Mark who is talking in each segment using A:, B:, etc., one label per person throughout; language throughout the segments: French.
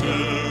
A: Seigneur.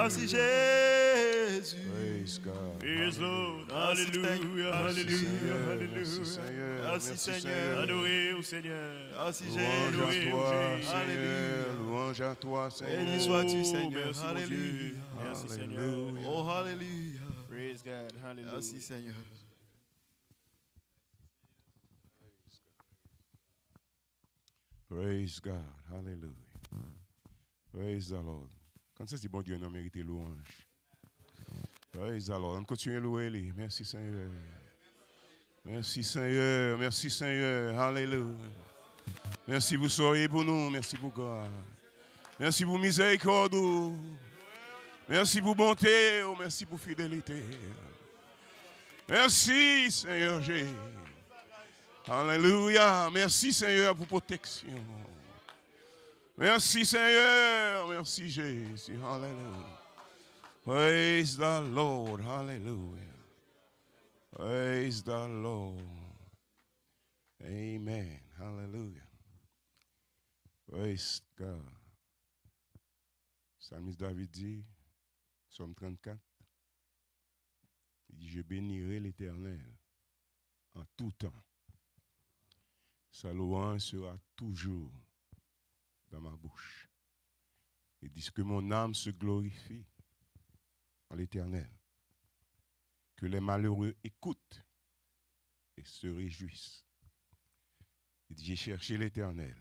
A: Merci Jésus.
B: Praise God.
C: Praise Lord. Hallelujah.
B: Hallelujah.
C: Hallelujah.
B: Merci Seigneur.
A: Merci Seigneur.
C: Adoré au Seigneur.
A: Merci
B: Louange à
A: Jésus.
B: toi,
A: Alléluia.
B: Seigneur. Louange à toi, Seigneur.
A: Béni sois-tu, Seigneur.
C: Merci, mon Dieu.
A: Alléluia.
C: Merci, Seigneur.
B: Alléluia.
A: Oh, Alléluia.
C: Praise God. Hallelujah.
A: Merci Seigneur.
B: Praise God. Hallelujah. Praise the Lord. Quand ça, c'est bon Dieu, on a mérité louange. Praise the Lord. On continue à louer lui. Merci Seigneur. Merci Seigneur. Merci Seigneur. Hallelujah. Merci pour soyez pour nous. Merci pour God. Merci pour miséricorde. Merci pour bonté. Merci pour fidélité. Merci Seigneur Jésus. Alléluia. Merci Seigneur pour protection. Merci Seigneur. Merci Jésus. Alléluia. Praise the Lord. Hallelujah. Praise the Lord. Amen. Hallelujah. Praise God. Psalmiste David dit, Psaume 34, il dit, je bénirai l'Éternel en tout temps. Sa louange sera toujours dans ma bouche. Il dit que mon âme se glorifie en l'Éternel. Que les malheureux écoutent et se réjouissent. Il dit, j'ai cherché l'Éternel.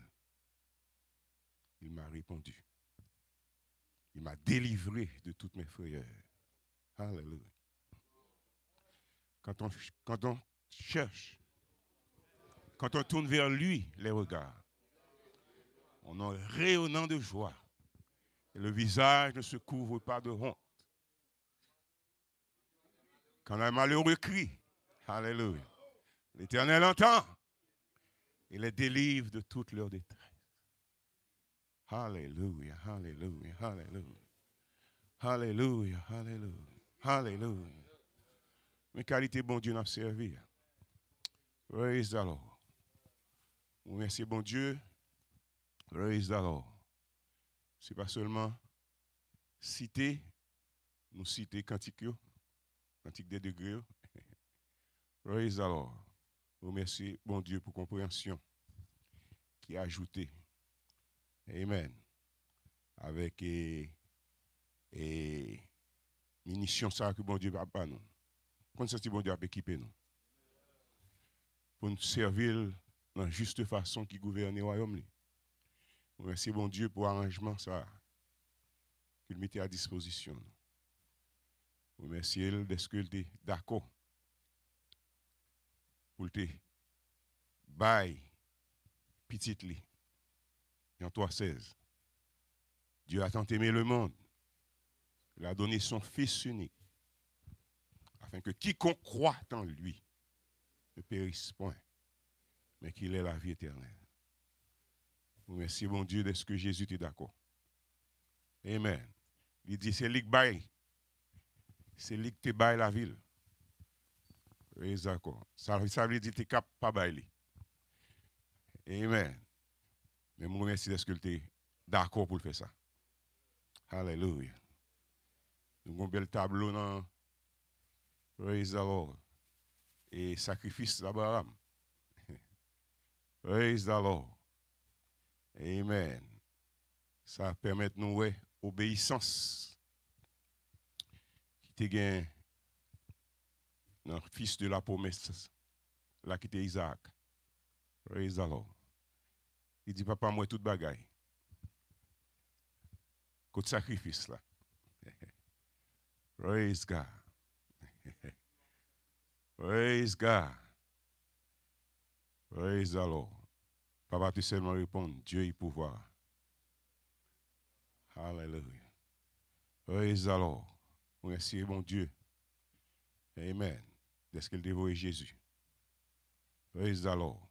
B: Il m'a répondu. Il m'a délivré de toutes mes frayeurs. Alléluia. Quand on cherche, quand on tourne vers lui les regards, on est rayonnant de joie. Et le visage ne se couvre pas de honte. Quand un malheureux crie, alléluia, l'Éternel entend et les délivre de toute leur détresse. Alléluia, alléluia, alléluia. Alléluia, alléluia, alléluia. Mes qualités, bon Dieu, n'a servi. Praise the Lord. Merci, bon Dieu. Praise the Lord. Ce n'est pas seulement citer, nous citer cantique des degrés. Praise the Lord. Merci, bon Dieu, pour compréhension qui a ajouté. Amen. Avec munitions ça que bon Dieu va pas nous. Quand ça bon Dieu a équipé nous. Pour nous servir dans la juste façon qui gouverne le royaume. Merci bon Dieu pour l'arrangement ça qu'il mettait à disposition. Merci elle de ce qu'il était d'accord pour te bail petite li. Jean 3,16. Dieu a tant aimé le monde. Il a donné son Fils unique afin que quiconque croit en lui ne périsse point, mais qu'il ait la vie éternelle. Merci, bon Dieu, de ce que Jésus est d'accord. Amen. Il dit, c'est lui qui baille. C'est lui qui te baille la ville. Oui, d'accord. Ça veut dire que tu n'es pas bailler. Amen. Mais moi, merci de ce que tu es d'accord pour faire ça. Alléluia. Nous avons un bel tableau dans Praise the Lord. Et sacrifice d'Abraham. Praise the Lord. Amen. Ça permet de nous obéissance. Qui te gagne dans le fils de la promesse, là qui était Isaac. Praise the Lord. Il dit, papa, moi, tout bagaille. Côté sacrifice là. Praise God. Praise God. Praise the Lord. Papa, tu seulement répondre, Dieu est pouvoir. Hallelujah. Praise the Lord. Merci, mon Dieu. Amen. Est-ce qu'il dévorait Jésus? Praise the Lord.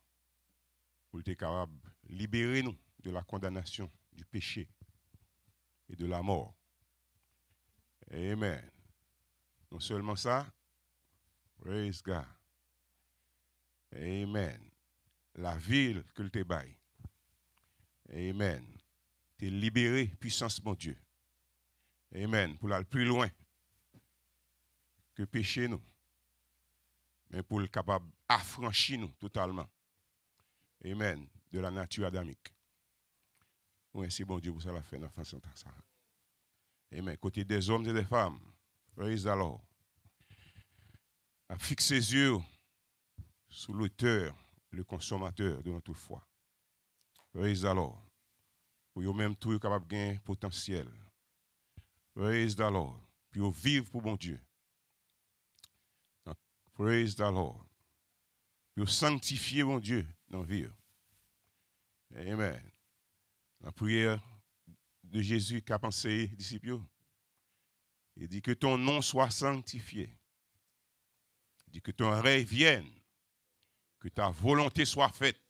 B: Pour être capable de libérer nous de la condamnation, du péché et de la mort. Amen. Non seulement ça, praise God. Amen. La ville que te baille. Amen. T'es libéré, puissance mon Dieu. Amen. Pour aller plus loin que péché nous. Mais pour le capable affranchir nous totalement. Amen. De la nature adamique. Merci bon Dieu pour ça la fait dans la façon de ça. Amen. Côté des hommes et des femmes. Praise the Lord. À fixer ses yeux sur l'auteur, le consommateur de notre foi. Praise the Lord. Pour eux-mêmes tout capable de gagner potentiel. Praise the Lord. Puis vivre pour bon Dieu. Praise the Lord. Puis sanctifier bon Dieu dans la vie. Amen. La prière de Jésus qu'a pensé disciples. Il dit que ton nom soit sanctifié. Il dit que ton règne vienne. Que ta volonté soit faite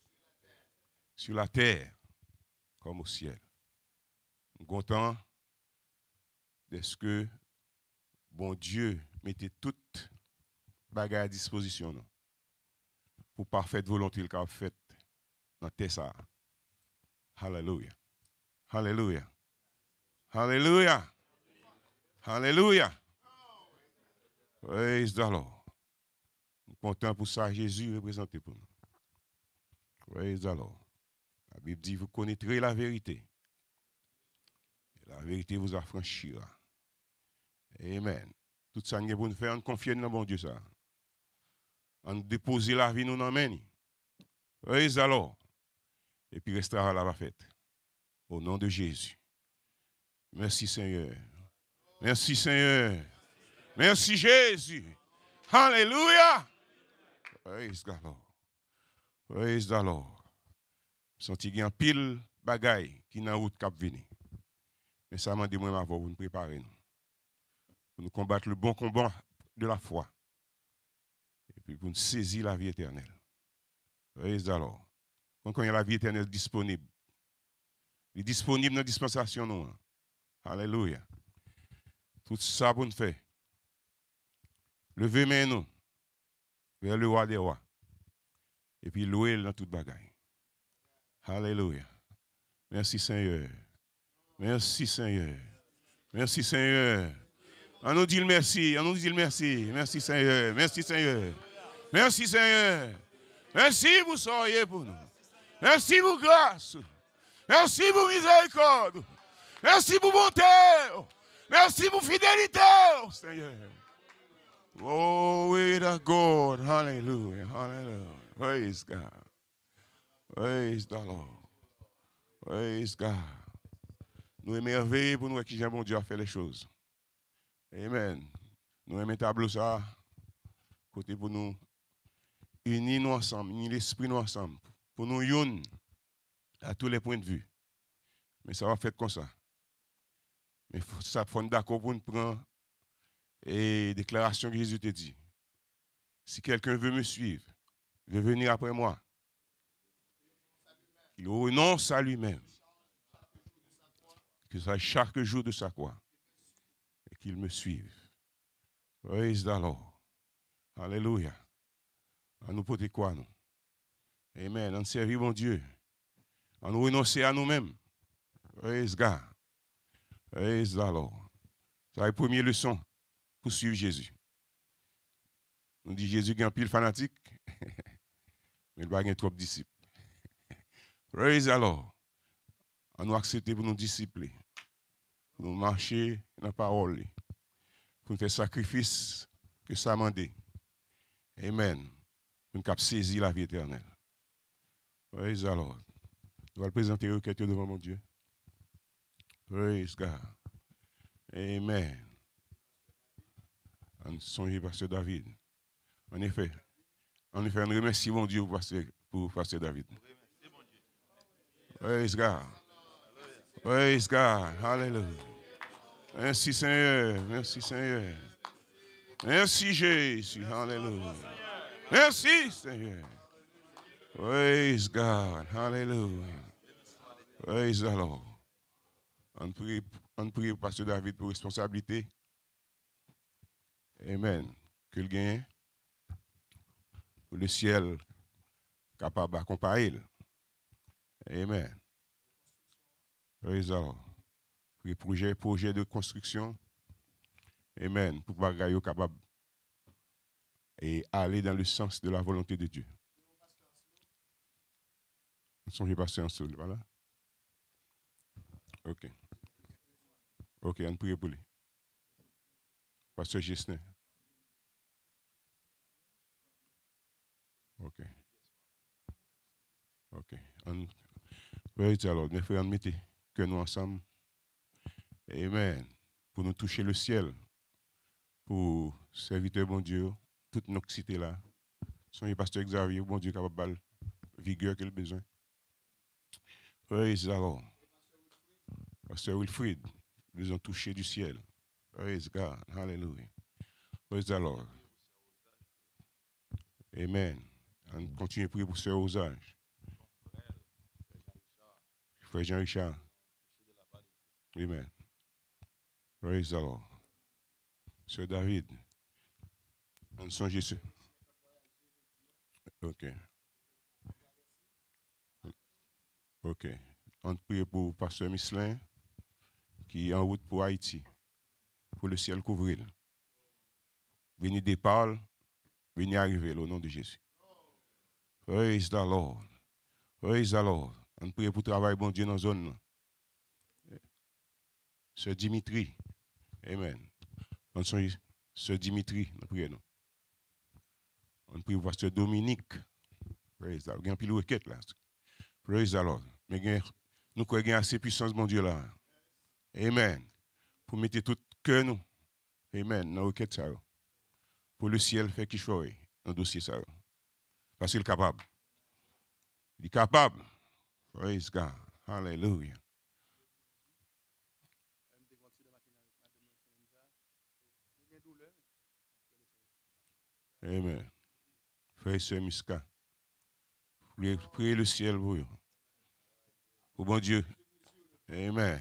B: sur la terre comme au ciel. Nous sommes contents de ce que bon Dieu mettait toute bagarre à disposition nous, pour parfaite volonté qu'il a faite dans terre ça. Hallelujah. Hallelujah. Hallelujah. Hallelujah. Praise the Lord. Nous sommes contents pour ça, Jésus représenté pour nous. Praise the Lord. La Bible dit, vous connaîtrez la vérité. Et la vérité vous affranchira. Amen. Tout ça, nous devons faire, on confie dans bon Dieu ça. On déposer la vie nous dans main. Praise the Lord. Et puis restera la fête. Au nom de Jésus. Merci Seigneur. Merci Seigneur. Merci Jésus. Alléluia. Praise the Lord. Praise the Lord. Senti qu'il y a un pile bagaille qui n'a route cap venir. Mais ça m'a dit moi avant pour nous préparer nous. Pour nous combattre le bon combat de la foi. Et puis pour nous saisir la vie éternelle. Praise the Lord. Quand il y a la vie éternelle disponible. Il est disponible dans la dispensation nous. Alléluia. Tout ça pour nous faire. Levez main nous vers le roi des rois. Et puis louer dans toute bagaille. Alléluia. Merci Seigneur. Merci Seigneur. Merci Seigneur. On nous dit le merci. On nous dit le merci. Merci Seigneur. Merci Seigneur. Merci Seigneur. Merci pour soyez pour nous. Merci pour grâce. Merci pour miséricorde. Merci pour bonté. Merci pour fidélité, Seigneur. Oh, we to God. Hallelujah. Hallelujah. Praise God. Praise the Lord. Praise God. Nous émerveillons pour nous qui j'aime bon Dieu a fait les choses. Amen. Nous aimons tableau ça. Côté pour nous unir nous ensemble, unir l'esprit nous ensemble. Pour nous unir à tous les points de vue. Mais ça va faire comme ça. Mais ça faut d'accord pour nous prendre et déclaration que Jésus te dit. Si quelqu'un veut me suivre, veut venir après moi, il renonce à lui-même. Que ça chaque jour de sa croix. Et qu'il me suive. Praise the Lord. Alléluia. On nous porter quoi, nous? Amen. On servir mon Dieu. On nous renoncer à nous-mêmes. Praise God. Praise the Lord. C'est la première leçon pour suivre Jésus. On dit Jésus qui est un pile fanatique, mais il va avoir trop de disciples. Praise the Lord. On nous accepter pour nous discipler, pour nous marcher dans la parole, pour nous faire sacrifice que ça m'a demandé. Amen. Pour nous saisir la vie éternelle. Praise the Lord. Je vais le présenter au cœur devant mon Dieu. Praise God. Amen. On songe Pasteur David. En effet, on remercie mon Dieu pour Pasteur David. Praise God. Praise God. Hallelujah. Merci Seigneur. Merci Seigneur. Merci Jésus. Hallelujah. Merci Seigneur. Praise God. Hallelujah. Praise the Lord. On prie pour Pasteur David pour responsabilité. Amen. Que le gagne pour le ciel capable d'accompagner. Amen. Praise the Lord. Les projets de construction. Amen. Pour que soient capables et aller dans le sens de la volonté de Dieu. Nous sommes passés en sol, voilà. Ok. Ok, on prie pour lui. Pasteur Gessner. Ok. Ok. Alors, mes frères, mettez que nous ensemble. Amen. Pour nous toucher le ciel. Pour serviteur bon Dieu, toute notre cité là. Soyez pasteur Xavier, bon Dieu, capable de vigueur qu'il a besoin. Praise the Lord. Pasteur Wilfried, nous ont touché du ciel. Praise God. Hallelujah. Praise the Lord. Amen. On continue à prier pour Sœur Osage. Frère Jean-Richard. Amen. Praise the Lord. Sœur David. On songe sur. OK. OK. On prie pour Pasteur Misselin qui est en route pour Haïti. Pour le ciel couvrir. Venez départ, venez arriver au nom de Jésus. Praise the Lord. Praise the Lord. On prie pour travailler bon Dieu dans la zone. Sœur Dimitri. Amen. On songe Sœur Dimitri, nous prions. On prie pour Pasteur Dominique. Praise the Lord. Il y a un pile de requête là. Praise the Lord. Mais nous croyons assez puissance, mon Dieu là. Amen. Pour mettre tout cœur nous. Amen. Dans la requête ça. Pour le ciel faire qu'il soit dans le dossier ça. Parce qu'il est capable. Il est capable. Praise God. Hallelujah. Amen. Frère et sœur Miska. Priez le ciel pour vous. Pour bon Dieu. Amen.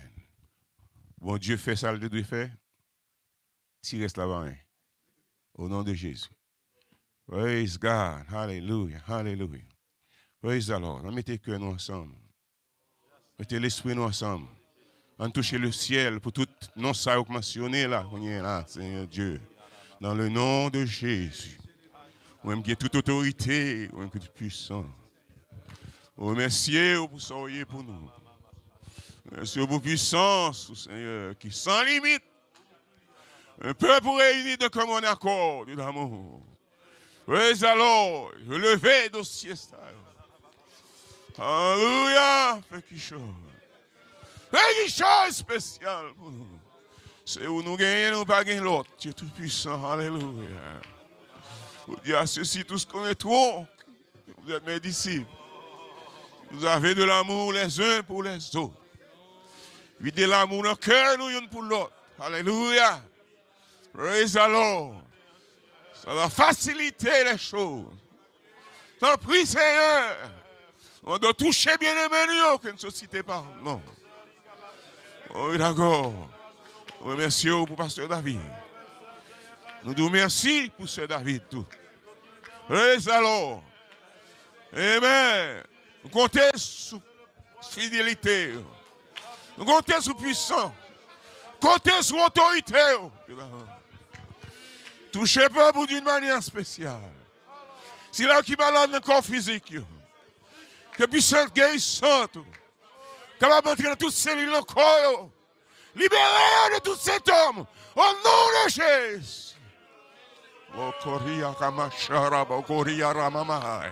B: Bon Dieu fait ça, le doit faire. S'il reste là-bas. Au nom de Jésus. Praise God. Hallelujah. Hallelujah. Praise the Lord. On mettez cœur nous ensemble. Mettez l'esprit nous ensemble. On touche le ciel pour tout non ça mentionné là. On est là, Seigneur Dieu. Dans le nom de Jésus. Même qui est toute autorité, même qui est puissant. Remerciez pour soyez pour nous. Merci pour puissance, Seigneur, qui sans limite. Un peuple réuni de commun accord, de l'amour. Praise alors, je levais dossier ça. Alléluia, fait quelque chose. Fait quelque chose spécial pour nous. C'est où nous gagnons, nous pas gagnons l'autre. Tu es tout puissant, alléluia. Vous dites à ceux-ci tous connaîtront que vous êtes mes disciples. Vous avez de l'amour les uns pour les autres. Videz l'amour dans le cœur, nous, l'un pour l'autre. Alléluia. Praise the Lord. Ça va faciliter les choses. T'en prie, Seigneur. On doit toucher bien les menus qu'une société parle. Non. Oui, d'accord. Remercie pour Pasteur David. Nous nous remercions pour Sœur David. Tout. Praise the Lord. Amen. Nous comptons sur fidélité. Nous comptons sur puissance. Comptez sur autorité. Touchez pas pour d'une manière spéciale. C'est là qui malade le corps physique. Que puissance guérissante. Capable d'entrer dans toutes ces cellules du corps. Libérez de tous ces hommes. Au nom de Jésus. Mokoria Ramashara, Mokoria Ramamai.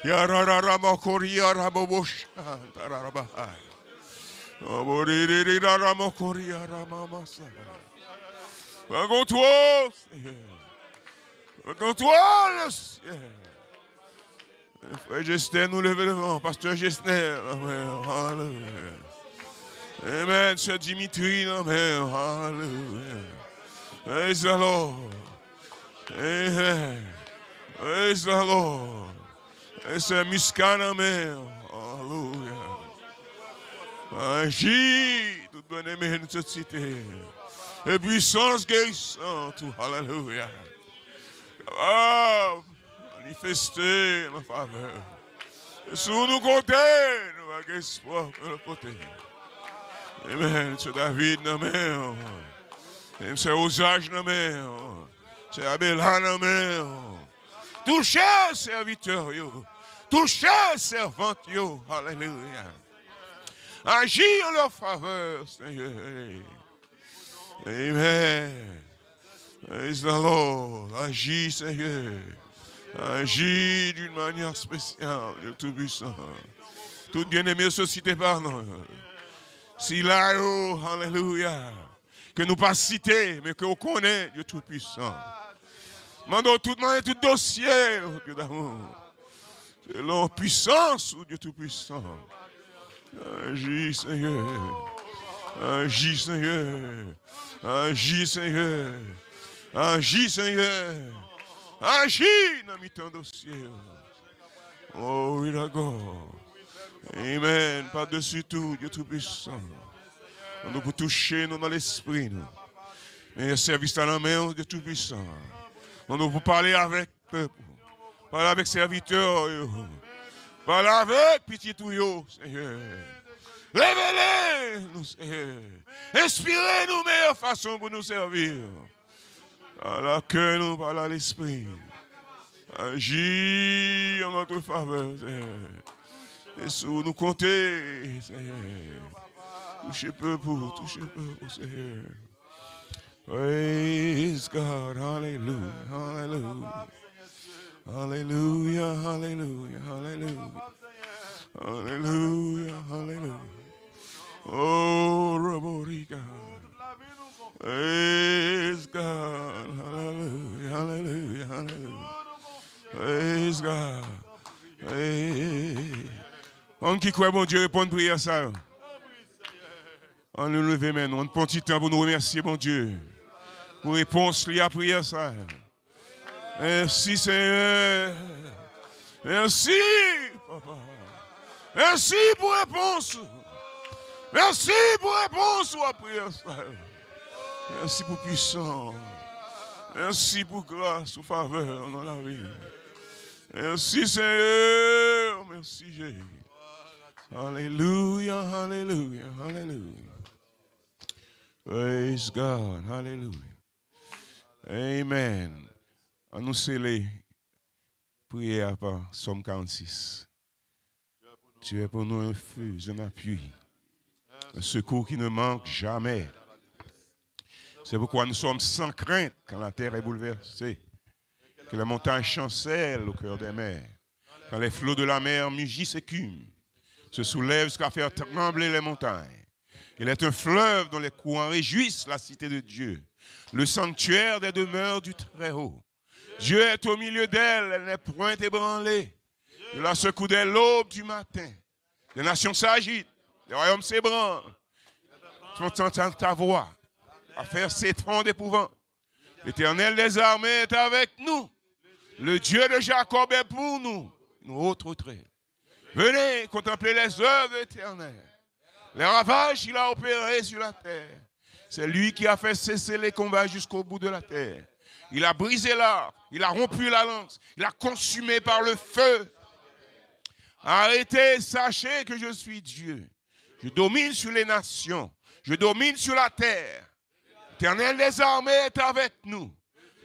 B: Yarara Mokoria Ramobosha, Tarabahai. Omoriri Ramokoria Ramamasa. Raconte-toi, Seigneur. Raconte-toi, le ciel. Frère Gessner, nous levons devant. Pasteur Gessner, Amen. Amen. Sœur Dimitri, Amen. Alléluia. Praise the Lord. Amen. Praise the Lord. Et c'est Muscan, Amen. Alléluia. Agis, tout bon aimé de cette cité. Et puissance guérissante. Alléluia. Manifester nos faveurs. Et sous nous côtés, nous avons espoir de notre côté. Amen. C'est David, non, mais. C'est Osage, non, mais. C'est Abela, non, mais. Touchez, serviteurs, yo. Touchez, servantes, yo. Alléluia. Agis en leur faveur, Seigneur. Amen. Praise the Lord. Agis, Seigneur. Agis d'une manière spéciale, Dieu Tout-Puissant. Tout bien-aimé, société, pardon. Si là, oh, alléluia. Que nous pas citer, mais que nous connaissons, Dieu Tout-Puissant. Mandons tout le tout dossier, oh, Dieu d'amour. C'est leur puissance, oh, Dieu Tout-Puissant. Agis, Seigneur. Agis, Seigneur. Agis, Seigneur. Agis, Seigneur. Agis dans mi-temps dossier. Oh, oui, d'accord. Amen. Par-dessus tout, Dieu Tout-Puissant. Nous pour toucher nous dans l'esprit. Et service à la main, Dieu Tout-Puissant. Nous pour parler avec peuple. Parler avec serviteurs. Parler avec petit tuyau, Seigneur. Révélez-nous, Seigneur. Inspirez-nous meilleure façon pour nous servir. Par la cœur, nous, par l'esprit. Agis en notre faveur, Seigneur. Et sous nous compter, Seigneur. Touchez peu pour, Seigneur. Praise God, hallelujah, hallelujah. Hallelujah, hallelujah, hallelujah. Hallelujah, hallelujah. Oh, Raborica. Praise God, hallelujah, hallelujah, hallelujah. Praise God. Hey. On qui croit, bon Dieu, répond prière ça. On nous lève maintenant. On prend un petit temps pour nous remercier, bon Dieu. Pour réponse liée à prière ça. Merci Seigneur. Merci, Papa. Merci pour réponse. Merci pour réponse à prière ça. Merci pour puissance. Merci pour grâce ou faveur dans la vie. Merci Seigneur. Merci Jésus. Alléluia, alléluia, alléluia. Praise God, hallelujah. Amen. On nous sceller. Prière par Somme 46. Tu es pour nous un refuge, un appui, un secours qui ne manque jamais. C'est pourquoi nous sommes sans crainte quand la terre est bouleversée, que les montagnes chancellent au cœur des mers, quand les flots de la mer mugissent et écument, se soulèvent jusqu'à faire trembler les montagnes. Il est un fleuve dont les courants réjouissent la cité de Dieu, le sanctuaire des demeures du Très-Haut. Dieu est au milieu d'elle, elle n'est point ébranlée. Il la secoue dès l'aube du matin. Les nations s'agitent, les royaumes s'ébranlent. Tu entends ta voix à faire s'étendre d'épouvante. L'Éternel des armées est avec nous. Le Dieu de Jacob est pour nous. Nous autres traits. Venez contempler les œuvres éternelles. Les ravages qu'il a opérés sur la terre. C'est lui qui a fait cesser les combats jusqu'au bout de la terre. Il a brisé l'arbre, il a rompu la lance, il a consumé par le feu. Arrêtez, sachez que je suis Dieu. Je domine sur les nations, je domine sur la terre. L'Éternel des armées est avec nous.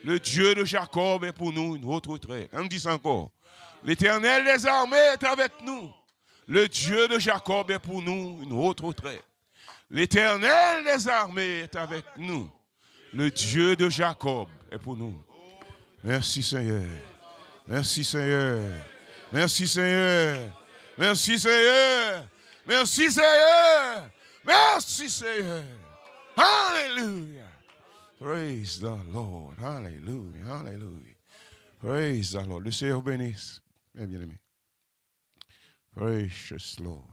B: Le Dieu de Jacob est pour nous une autre trait. On dit ça encore. L'Éternel des armées est avec nous. Le Dieu de Jacob est pour nous une autre trait. L'Éternel des armées est avec nous. Le Dieu de Jacob est pour nous. Merci Seigneur. Merci Seigneur. Merci Seigneur. Merci Seigneur. Merci Seigneur. Merci Seigneur. Hallelujah. Praise the Lord. Hallelujah. Hallelujah. Praise the Lord. Le Seigneur bénisse. Bien aimé. Precious Lord.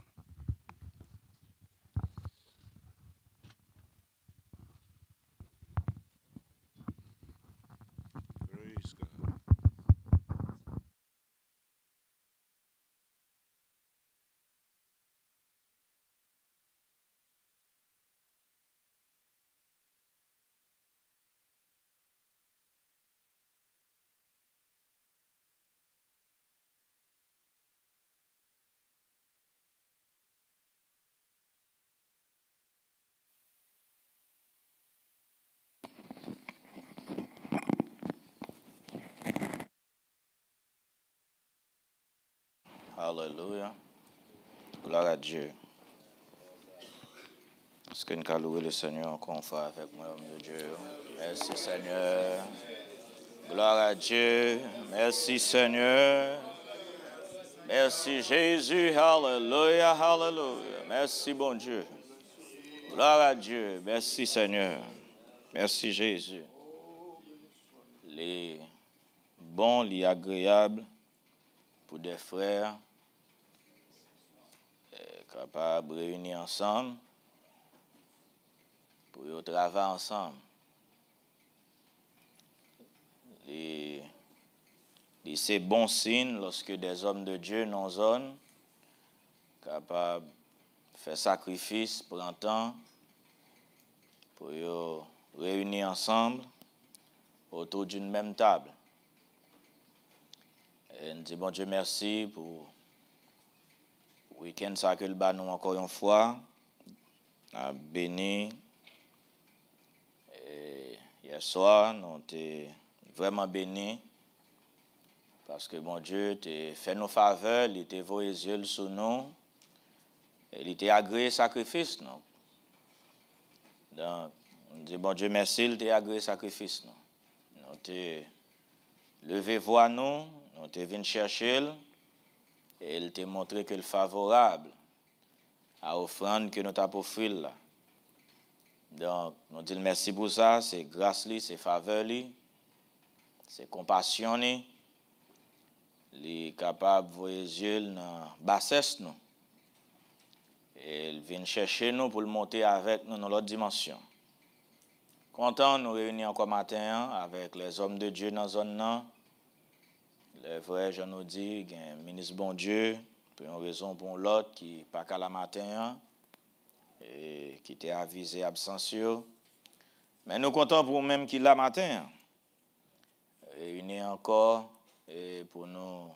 D: Alléluia. Gloire à Dieu. Est-ce que nous allons louer le Seigneur encore une fois avec moi, mon Dieu? Merci Seigneur. Gloire à Dieu. Merci Seigneur. Merci Jésus. Alléluia, alléluia. Merci bon Dieu. Gloire à Dieu. Merci Seigneur. Merci Jésus. Les bons, les agréables pour des frères capables de réunir ensemble pour travailler ensemble. C'est bon signe lorsque des hommes de Dieu dans la zone capables de faire sacrifice, prendre temps pour réunir ensemble autour d'une même table. Et nous disons bon Dieu merci pour le week-end ça que le bas nous encore une fois. A béni. Et hier soir, nous sommes vraiment bénis parce que bon Dieu t'a fait nos faveurs, il t'a voué les yeux sur nous, et il t'a agréé le sacrifice. Non? Donc, on dit bon Dieu merci, il t'a agréé le sacrifice. Non? Nous t'ai levé voix nous t'ai venu chercher, et il t'a montré que le favorable à l'offrande que nous t'avons offert là. Donc, nous disons merci pour ça, c'est grâce, c'est faveur, c'est compassion, il est capable de voir les yeux dans la bassesse. Nous. Et il vient chercher nous pour le monter avec nous dans l'autre dimension. Content de nous réunir encore matin avec les hommes de Dieu dans la zone. Les vrais, je nous dis, il y a un ministre bon Dieu, pour une raison pour l'autre qui n'est pas qu'à la matin. Et qui était avisé absentieux. Mais nous comptons pour nous-mêmes qui la matin. Réunis encore et pour nous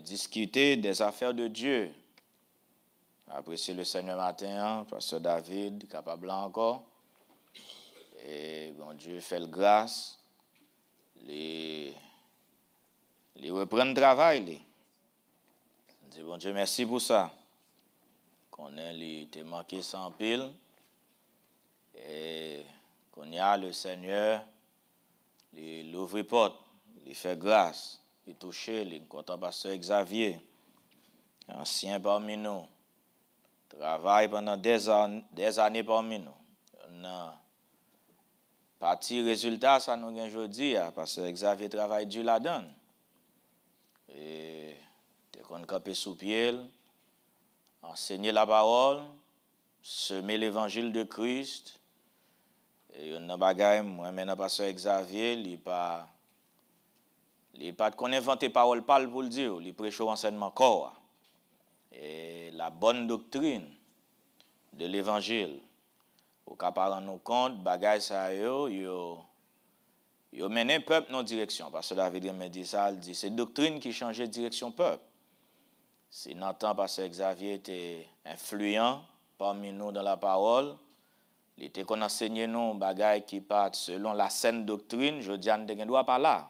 D: discuter des affaires de Dieu. Apprécier le Seigneur matin, Pasteur David, capable encore. Et bon Dieu fait le grâce. Les reprendre le travail. Je dis bon Dieu merci pour ça. Qu'on ait manqué sans pile et qu'on y a le Seigneur, il ouvre porte, il fait grâce, il touche, il content pasteur Xavier, ancien parmi nous, travaille pendant des années parmi nous. On a parti résultat, ça nous gagne aujourd'hui, parce que Xavier travaille dur là-dedans. Et t'es qu'on campe sous pied. Enseigner la parole, semer l'évangile de Christ. Et on a bagaille, moi maintenant pasteur Xavier, il pas qu'on invente parole parle pour le dire, il prêche enseignement corps. Et la bonne doctrine de l'évangile. Au cas par nous compte, bagaille ça yo mené peuple dans direction parce que David me dit ça, il dit c'est doctrine qui changeait direction peuple. Si Nathan, pasteur Xavier était influent parmi nous dans la parole, il était qu'on enseigne nous bagaille qui part selon la saine doctrine, je dis on ne doit pas là.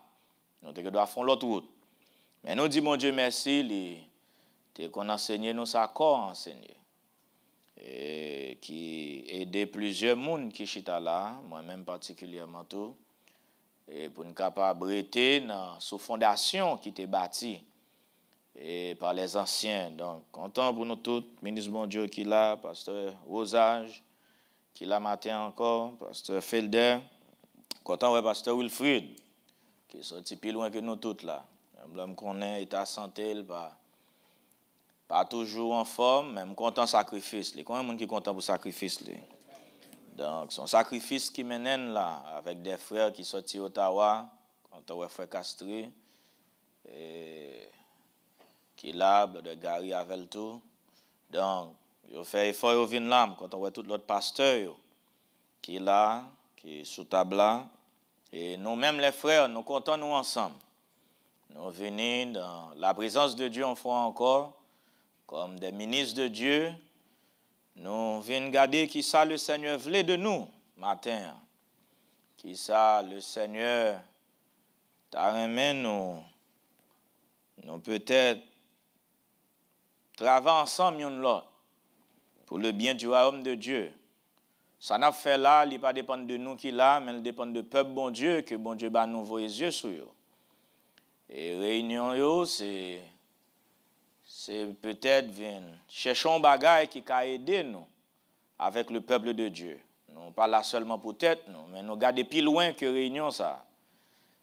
D: Nous doit faire l'autre route. Mais nous dit mon Dieu merci, il était qu'on enseigne nous ça corps enseigné. Et qui aidait plusieurs monde qui chita là, moi-même particulièrement tout, et pour nous capable rester dans sous fondation qui était bâtie et par les anciens. Donc, content pour nous tous, ministre bon Dieu qui l'a, pasteur Rosage, qui l'a matin encore, pasteur Felder, content ouais pasteur Wilfried, qui est sorti plus loin que nous tous là. L'homme qu'on est, état santé, pas toujours en forme, même content sacrifice. Il y a quand même qui est content pour sacrifice. Donc, son sacrifice qui mène là, avec des frères qui sont sortis d'Ottawa, content ouais frère Castri, et qui là, de Gary avec tout. Donc, il fait effort, il vient là, quand on voit tout l'autre pasteur qui est là, qui est sous table là. Et nous-mêmes, les frères, nous comptons nous ensemble. Nous venons dans la présence de Dieu, une fois encore, comme des ministres de Dieu. Nous venons garder qui ça le Seigneur voulait de nous, matin. Qui ça le Seigneur t'a remis nous peut-être travailler ensemble l'un l'autre pour le bien du royaume de Dieu. Ça n'a fait là, il ne pas dépendre de nous qui là, mais il dépend de peuple bon Dieu, que bon Dieu va nous voir les yeux sur eux. Et réunion, c'est peut-être cherchons bagaille qui a aidé nous avec le peuple de Dieu. Nous pas là seulement pour tête, nous, mais nous regardons plus loin que réunion ça.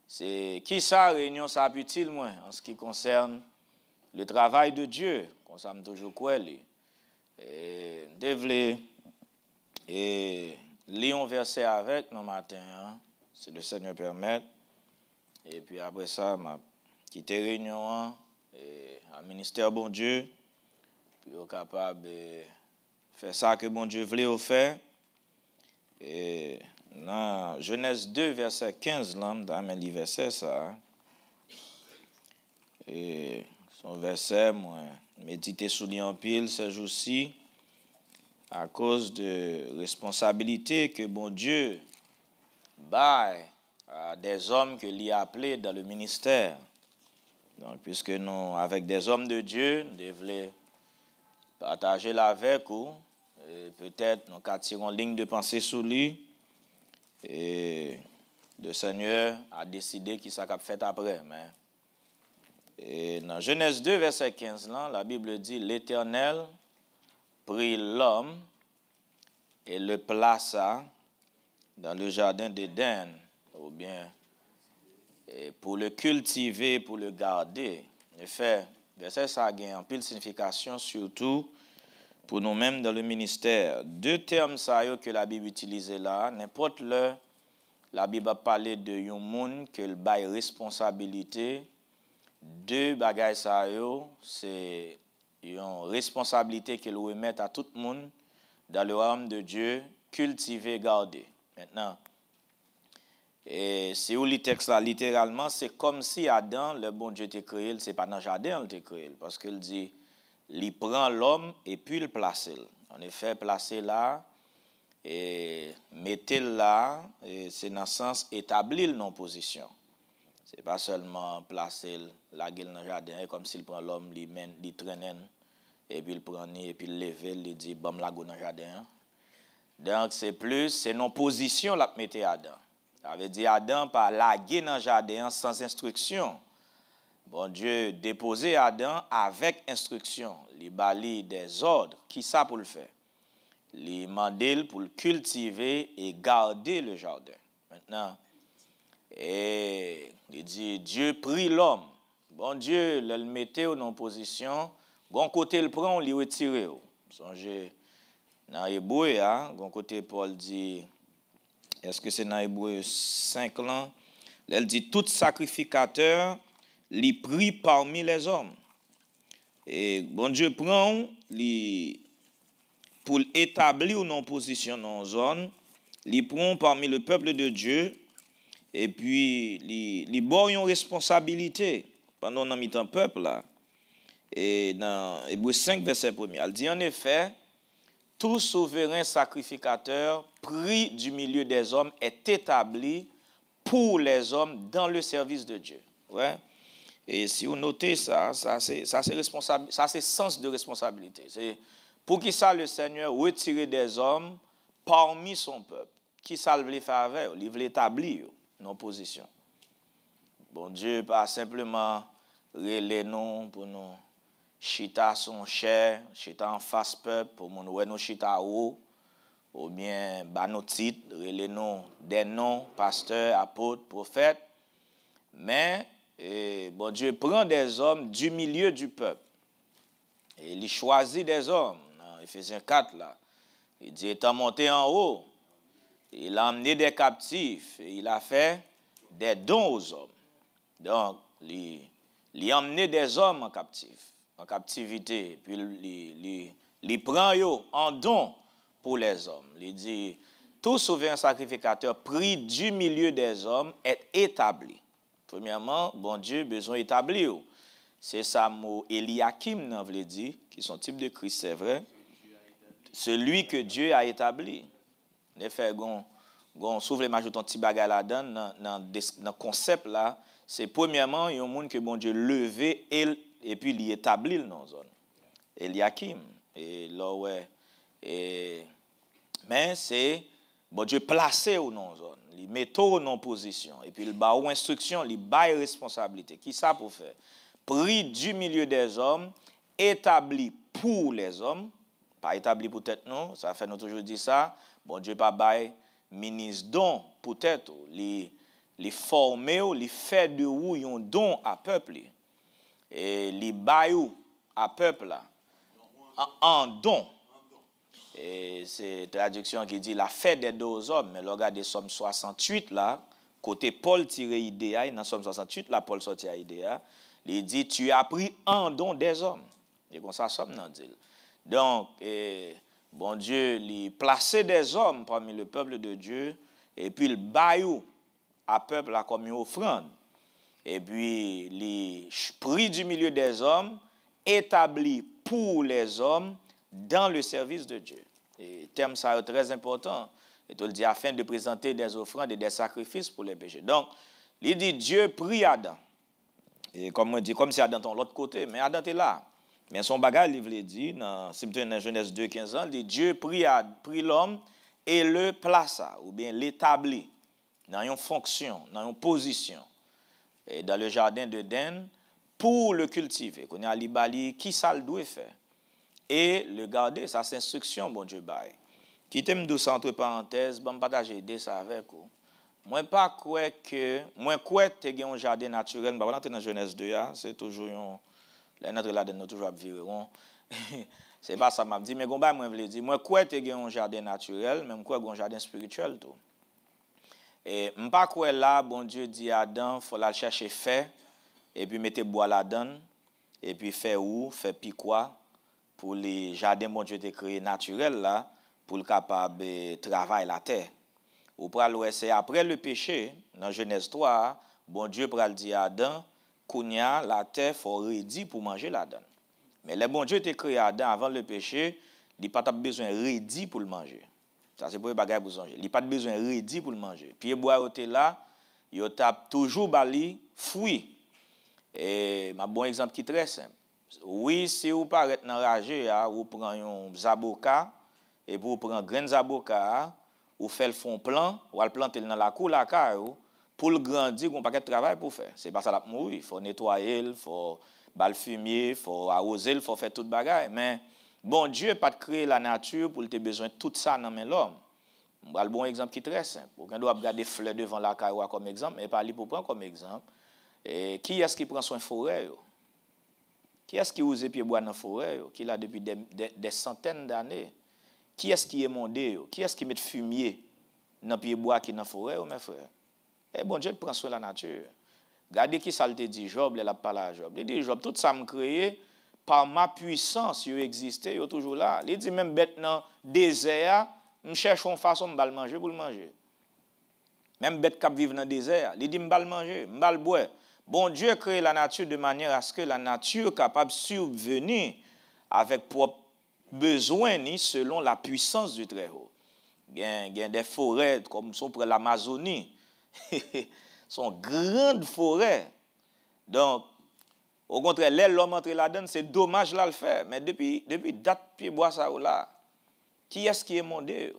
D: C'est qui ça, réunion ça utile moins en ce qui concerne le travail de Dieu, comme ça me toujours quoi et devler et lisons un verset avec nous matin, hein, si le Seigneur permet. Et puis après ça, m'a quitté réunion hein, et un ministère bon Dieu, puis au capable de faire ça que bon Dieu voulait faire. Et dans Genèse 2, verset 15, là, dans le verset ça. Et son verset, moi, méditer sous lui en pile ce jour-ci, à cause de responsabilité que bon Dieu baille à des hommes que lui a appelés dans le ministère. Donc, puisque nous, avec des hommes de Dieu, nous devons partager là avec eux, et peut-être nous tirons une ligne de pensée sur lui, et le Seigneur a décidé qu'il s'est fait après. Mais, et dans Genèse 2, verset 15, là, la Bible dit, l'Éternel prit l'homme et le plaça dans le jardin d'Éden, ou bien pour le cultiver, pour le garder. En effet, verset ça a en pile signification, surtout pour nous-mêmes dans le ministère. Deux termes ça que la Bible utilise là, n'importe le, la Bible a parlé de yon moun que le bail responsabilité. Deux bagages ça c'est une responsabilité qu'il remet à tout le monde dans le royaume de Dieu, cultiver, garder. Maintenant, et si vous lisez le texte là, littéralement, c'est comme si Adam, le bon Dieu t'a créé, c'est pas dans le jardin qu'il t'a créé, parce qu'il dit, il prend l'homme et puis il place. En effet, placer là, et mettre là, c'est dans le sens établir non position. C'est pas seulement placer la gueule dans le jardin, comme s'il prend l'homme, il mène, il traîne, et puis il prend, et puis il lève, il dit, bam la gueule dans le jardin. Donc, c'est plus, c'est non position la mette Adam. Ça veut dire Adam par laguer dans le jardin sans instruction. Bon Dieu déposé Adam avec instruction. Il bali des ordres. Qui ça pour le faire? Il mandé pour le cultiver et garder le jardin. Maintenant, et il dit Dieu prie l'homme. Bon Dieu le mettait en position. Bon côté le prend, il retire. Songez dans Hébreu, bon côté Paul dit. Est-ce que c'est dans Hébreu 5 là? Elle dit tout sacrificateur li pris parmi les hommes. Et bon Dieu prend pour établir une position dans une zone, li prend parmi le peuple de Dieu et puis li bon une responsabilité pendant dans mi-temps peuple là. Et dans Hébreu 5 verset 1, elle dit en effet tout souverain sacrificateur pris du milieu des hommes est établi pour les hommes dans le service de Dieu. Ouais. Et si vous notez ça c'est responsable, ça c'est sens de responsabilité. C'est pour qui ça le Seigneur retirer des hommes parmi son peuple. Qui ça le veut faire avec? Il veut établir nos positions. Bon Dieu pas simplement relais nous pour nous chita son cher, chita en face peuple pour mon ouais nous chita haut ou bien ba nos titres, relais nous des noms pasteur, apôtre, prophète. Mais bon Dieu prend des hommes du milieu du peuple. Et il choisit des hommes. Dans Éphésiens 4 là, il dit étant monté en haut, il a emmené des captifs et il a fait des dons aux hommes. Donc il a emmené des hommes en captivité, puis il prend yo en don pour les hommes. Il dit tout souverain sacrificateur pris du milieu des hommes est établi. Premièrement, bon Dieu besoin d'établir. C'est ça mot Eliakim n'a veut dire qui sont type de Christ, c'est vrai. Celui que Dieu a établi. En effet, gon s'ouvre les majou ton petit bagage là-dedans dans concept là, c'est premièrement, il y a un monde que bon Dieu levé et puis il établit dans la zone. Eliakim. Et là, ouais. Mais c'est bon Dieu placé ou non zone. Il met au non position. Et puis il bat aux instructions, il bat responsabilité. Qui ça pour faire? Pris du milieu des hommes, établi pour les hommes, pas établi pour tête non, ça fait nous toujours dire ça. Bon Dieu pas bail ministre don pour tête, les former, les fait de ou un don à peuple. Et les bail à peuple là en don. Et c'est traduction qui dit la fête des deux hommes, mais regardez Somme 68 là, côté Paul tiré idéa, dans Somme 68 là Paul sorti à idéa, il dit tu as pris en don des hommes. Et comme ça Somme nan dit. Donc bon Dieu, il placé des hommes parmi le peuple de Dieu et puis il baillou à peuple là comme une offrande. Et puis il pris du milieu des hommes, établi pour les hommes dans le service de Dieu. Et terme ça est très important. Et tu le dis afin de présenter des offrandes et des sacrifices pour les péchés. Donc, il dit Dieu prie Adam. Et comme on dit, comme si Adam est de l'autre côté, mais Adam est là. Mais son bagage, il veut dire, dans Genèse 2, 15 ans, il dit Dieu prie l'homme et le plaça, ou bien l'établit dans une fonction, dans une position. Et dans le jardin d'Éden, pour le cultiver. Qu'on a libali, qui ça le doit faire? Et le garder, ça c'est instruction, bon Dieu bail. Quittez-moi douce entre parenthèses, bon partager idée ça avec vous. Moi pas croire que moi croire que tu as un jardin naturel, bah rentrer dans Genèse 2 c'est toujours la notre là dedans toujours virer. C'est pas ça m'a dit mais gomba moi veut dire moi croire que tu as un jardin naturel, même croire un jardin spirituel tout. Et m'pas croire là bon Dieu dit à Adam, faut la chercher fait et puis mettez bois là-dedans et puis faire où, faire quoi pour les jardins bon Dieu te créé naturel là pour le capable de travailler la terre. Ou pral c'est après le péché dans Genèse 3, bon Dieu pral dit à Adam, kounya la terre faut ready pour manger là-dedans. Mais le bon Dieu te créé Adam avant le péché, il pas besoin ready pour le manger. Ça c'est pour les bagages pour songer. Il pas besoin ready pour le manger. Puis bois était là, il tape toujours bali fruit. Et ma bon exemple qui est très simple. Oui, si vous paraît enragé, vous prenez un zaboka et vous prenez un grain zaboka, vous faites le fond plan, vous le planter dans la cour la caillou pour le grandir, vous avez un paquet de travail pour faire. C'est pas ça la mourir, il faut nettoyer, il faut bal fumier, il faut arroser, il faut faire toute bagaille, mais bon Dieu pas créer la nature pour te besoin de tout ça dans l'homme. Un bon exemple qui est très simple. Vous doit regarder fleurs devant la caillou comme exemple, mais pas lui pour prendre comme exemple. Et qui est-ce qui prend soin de forêt? Qui est-ce qui ose pied bois dans la forêt, qui l'a depuis des centaines d'années? Qui est-ce qui est mondé? Qui est-ce qui met fumier dans pied bois qui dans la forêt, mes frères? Eh bon Dieu prend soin de la nature. Regardez qui ça te dit Job, il a parlé à Job. Il dit Job, tout ça me créé par ma puissance, il existe, il est toujours là. Il dit même bête dans le désert, je cherche une façon de manger pour le manger. Même bête qui vit dans le désert, il dit je vais manger, je vais boire. Bon Dieu crée la nature de manière à ce que la nature soit capable de subvenir avec propre besoin selon la puissance du Très-Haut. Il y a des forêts comme sont pour l'Amazonie. Sont grandes forêts. Donc, au contraire, l'homme entre là-dedans, c'est dommage là le faire. Mais depuis date pied bois ça là, qui est-ce qui est mondé?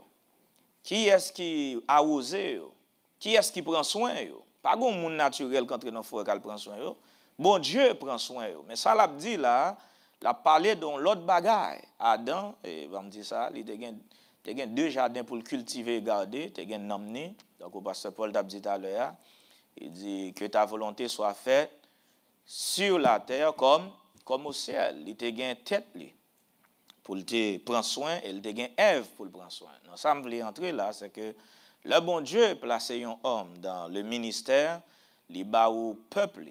D: Qui est-ce qui a osé? Qui est-ce qui prend soin? Pas grand monde naturel quand dans forêt qu'elle prend soin. Bon Dieu prend soin. Mais ça l'a dit là, l'a parlé dans l'autre bagaille. Adam, et va me dire ça, il y a deux jardins pour le cultiver et garder, il y a un namné. Donc, au pasteur Paul t'a dit tout à l'heure, il dit que ta volonté soit faite sur la terre comme au ciel. Il te gagne tête pour te prendre soin et il te gagne Ève pour le prendre soin. Donc ça me voulait entrer là, c'est que le bon Dieu placé un homme dans le ministère, il bat au peuple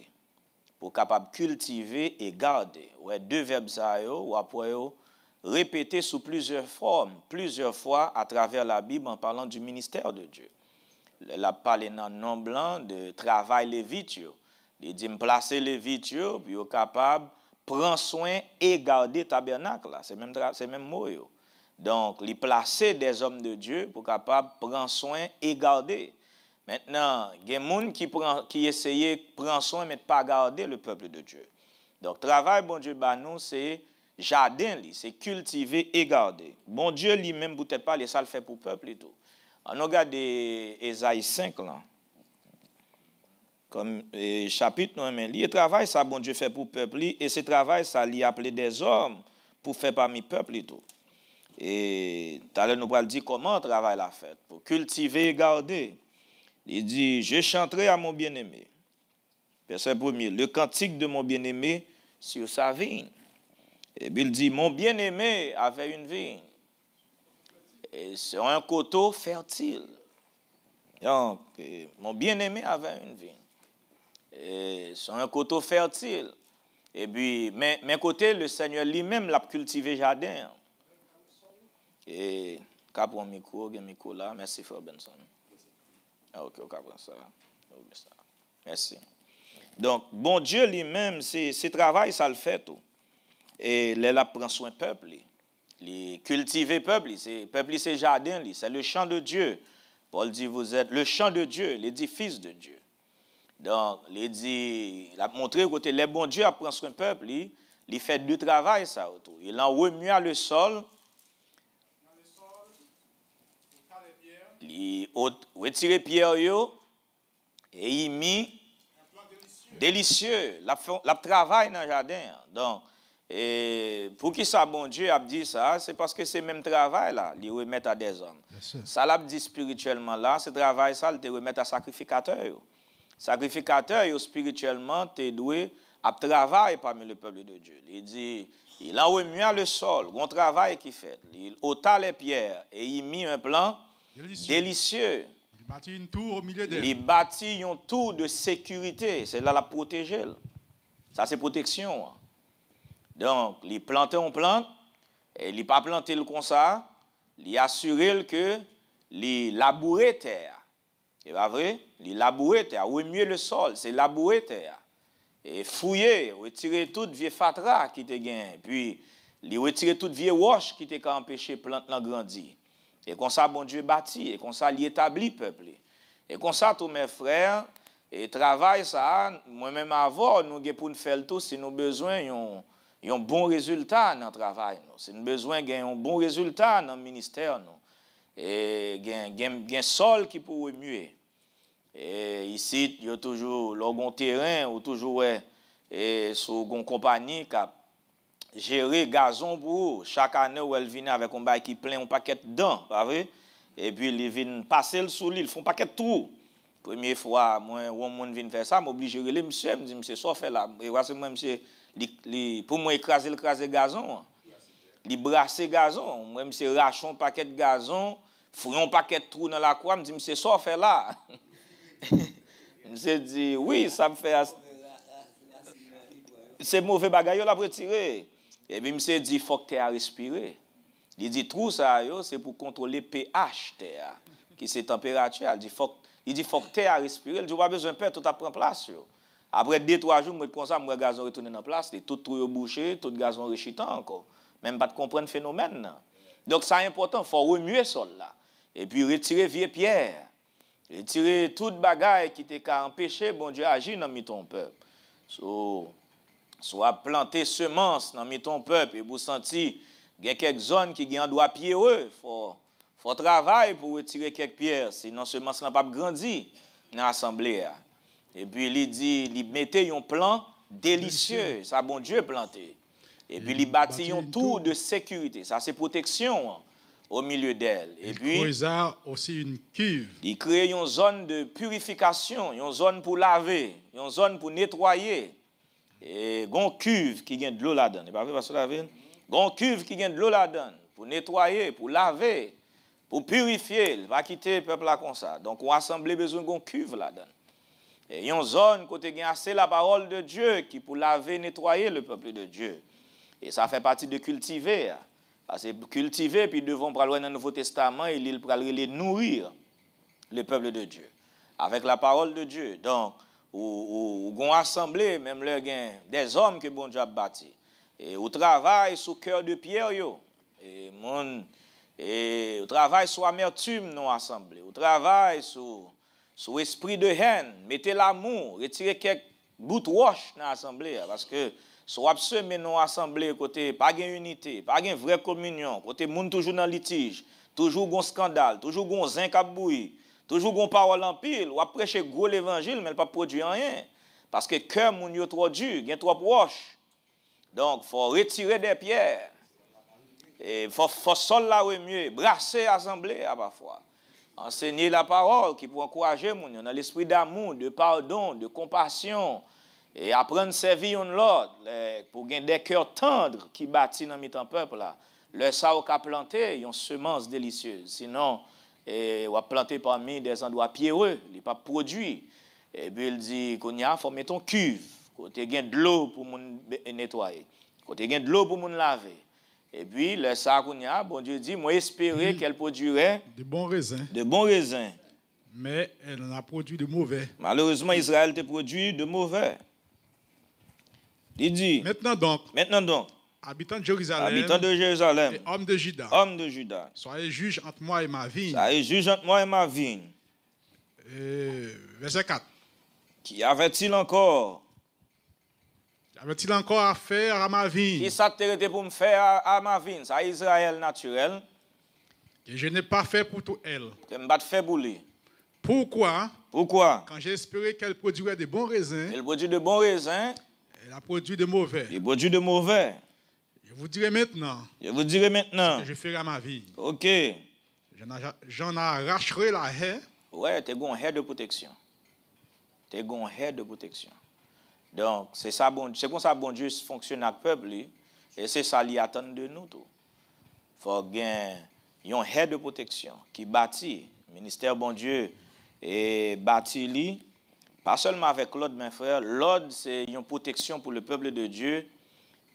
D: pour capable cultiver et garder. Ouais, deux verbes ça ou après répéter sous plusieurs formes, plusieurs fois à travers la Bible en parlant du ministère de Dieu. Il a parlé dans le nom blanc de travail lévite. Il dit placer lévite, puis il est capable de prendre soin et garder le tabernacle. C'est même mot. Donc, il placer des hommes de Dieu pour capable de prendre soin et garder. Maintenant, il y a des gens qui essayent de prendre soin mais de ne pas garder le peuple de Dieu. Donc, travail, bon Dieu, bah nous, c'est jardin, c'est cultiver et garder. Bon Dieu lui-même, peut-être pas, ça le fait pour le peuple et tout. On regarde Ésaïe 5, là. Comme chapitre, non, mais le travail, ça, bon Dieu fait pour le peuple, et ce travail, ça, lui appelé des hommes pour faire parmi le peuple et tout. Et tout à l'heure, nous allons dire comment le travail l'a fait, pour cultiver et garder. Il dit, je chanterai à mon bien-aimé. Verset 1er, le cantique de mon bien-aimé sur sa vigne. Et puis il dit, mon bien-aimé avait une vigne. Et c'est un coteau fertile. Donc, mon bien-aimé avait une vigne. Et c'est un coteau fertile. Et puis, mais côté, le Seigneur lui-même l'a cultivé jardin. Et, cap un micro là, merci Frère Benson. Ah, ok, on comprend ça. Merci. Donc, bon Dieu lui-même, c'est travail, ça le fait tout. Et là, prend soin du peuple. Il cultive le peuple, c'est jardin, c'est le champ de Dieu. Paul dit, vous êtes le champ de Dieu, l'édifice de Dieu. Donc, il a montré que les bons Dieu prend soin du peuple, il fait du travail, ça autour. Il en remue le sol. Il retire pierre et il mit délicieux. La travail dans le jardin. Donc, pour qui ça, bon Dieu a dit ça, c'est parce que c'est même travail là, il remet à des hommes. Ça l'a dit spirituellement là, ce travail ça, il te remet à sacrificateur. Sacrificateur spirituellement, tu dois à travailler parmi le peuple de Dieu. Il dit, il a remué le sol, un travail qu'il fait. Il ôta les pierres et il mit un plan délicieux.
A: Il bâtit une tour au milieu d'elle.
D: Il bâtit une tour de sécurité. C'est là la protéger. Ça, c'est protection. Donc, il plante une plante, et il n'a pas planté le comme ça. Il assure que il labourer terre. C'est pas vrai? Il labourer terre, remuer le sol, c'est labourer terre. Et fouiller, retirer toute vieille fatra qui te gagne. Puis, il retirer toute vieille roche qui te empêché plante de grandir. Et comme ça, bon Dieu bâtit, et comme ça, il établit le peuple. Et comme ça, tous mes frères, et travail ça, moi-même avant, nous pour nous faire le tout, si nous avons besoin d'un bon résultat dans le travail. Si nous avons besoin d'un bon résultat dans le ministère. Et un sol qui peut remuer. Et ici, il y a toujours le terrain, ou toujours sur une compagnie qui a gérer gazon pour eux. Chaque année où elle vient avec un bail qui plein un paquet dedans, pas vrai? Et puis ils viennent passer le sous l'île, ils font un paquet de trous. Première fois, moi, un monde vient faire ça, m'oblige à les monsieur, me dit monsieur, ça fait là. Et voici moi monsieur, pour moi écraser gazon. Li brasser gazon, moi monsieur rache un paquet de gazon, fouille un paquet de trous dans la croix, me dit monsieur, ça fait là. Monsieur dit oui, ça me fait c'est mauvais bagaille là pour tirer. Et puis, monsieur dit, il faut que tu aies à respirer. Il dit, tout ça, c'est pour contrôler pH, qui c'est température. Il dit, faut que tu aies à respirer. Il dit, pas besoin de peur, tout à prendre place. Après 2-3 jours, moi, comme ça, moi, gazon retourne dans place. Tout trou bouché, tout gazon rechitant encore. Même pas de comprendre le phénomène. Donc, c'est important, il faut remuer le sol là. Et puis, retirer vieille pierre. Retirer toute bagaille qui t'a empêché, bon Dieu, agir dans ton peuple. Soit planter semences dans ton peuple et vous sentir qu'il y a quelques zones qui ont droit pierreux. Faut travailler pour retirer quelques pierres, sinon semence n'a pas grandi dans l'assemblée. Et puis il dit, il mettait un plan délicieux, ça bon Dieu planté. Et puis il bâtit un tour de sécurité, ça c'est protection au milieu d'elle. Et puis
A: il aussi une cuve.
D: Il crée une zone de purification, une zone pour laver, une zone pour nettoyer. Et gon cuve qui gagne de l'eau là-dedans, pas vrai pasteur David? Gon cuve qui gagne de l'eau là-dedans pour nettoyer, pour laver, pour purifier, il va quitter le peuple là comme ça. Donc on assemble besoin gon cuve là-dedans. Et une zone côté gagne assez la parole de Dieu qui pour laver, nettoyer le peuple de Dieu. Et ça fait partie de cultiver. Parce que cultiver puis devons prendre dans le Nouveau Testament et il va les nourrir le peuple de Dieu avec la parole de Dieu. Donc ou gon assemblée même là des hommes que bon Dieu a bâti et au travail sous cœur de pierre yo et au travail sur amertume non assemblée au travail sur sous esprit de haine, mettez l'amour, retirez quelques bouts de roche dans l'assemblée. Parce que soit semé dans l'assemblée, côté pas de unité, pas de vraie communion, côté monde toujours dans litige, toujours un scandale, toujours un zin kabouille, toujours une parole en pile, ou prêcher gros l'évangile, mais il pas produire rien. Parce que cœur moun yo trop dur, il y a trop roche. Donc, il faut retirer des pierres. Il faut sol là mieux, brasser l'assemblée parfois. Enseigner la parole qui peut encourager moun dans l'esprit d'amour, de pardon, de compassion. Et apprendre à servir l'autre pour gagner des cœurs tendres qui bâtissent dans le peuple là. Le ça qu'a planté, une semence délicieuse. Sinon, on va planter parmi des endroits pierreux, il n'est pas produit. Et puis il dit qu'on y a, faut mettre une cuve, côté gain de l'eau pour nettoyer, côté gain de l'eau pour laver. Et puis le ça qu'on y a, bon Dieu dit, moi espérais qu'elle produirait
A: de bons raisins.
D: De bons raisins.
A: Mais elle en a produit de mauvais.
D: Malheureusement, Israël a produit de mauvais. Il dit. Maintenant donc.
A: Habitants de Jérusalem.
D: Habitants de Jérusalem.
A: Et hommes de Juda.
D: Hommes de Juda.
A: Soyez juges entre moi et ma vigne.
D: Soyez juges entre moi et ma vigne.
A: Verset 4.
D: Qui avait-il encore?
A: Avait-il encore à faire à ma vigne?
D: Qui s'arrêtait pour me faire à ma vigne? Ça Israël naturel.
A: Que je n'ai pas fait pour tout elle.
D: Que je ne pas fait pour lui.
A: Pourquoi?
D: Quand
A: j'ai espéré qu'elle produirait de bons raisins.
D: Elle produit de bons raisins.
A: Elle a produit de mauvais.
D: Elle produit de mauvais.
A: Je vous dirai maintenant.
D: Ce
A: que je ferai à ma vie.
D: Ok.
A: J'en arracherai la haie.
D: Ouais, tu as une haie de protection. Tu as une haie de protection. Donc, c'est ça, c'est comme ça bon Dieu fonctionne avec le peuple. Et c'est ça qu'il attend de nous. Il faut gagner une haie de protection qui bâtit. Le ministère bon Dieu et bâti pas seulement avec l'ordre, mes frères. L'ordre, c'est une protection pour le peuple de Dieu.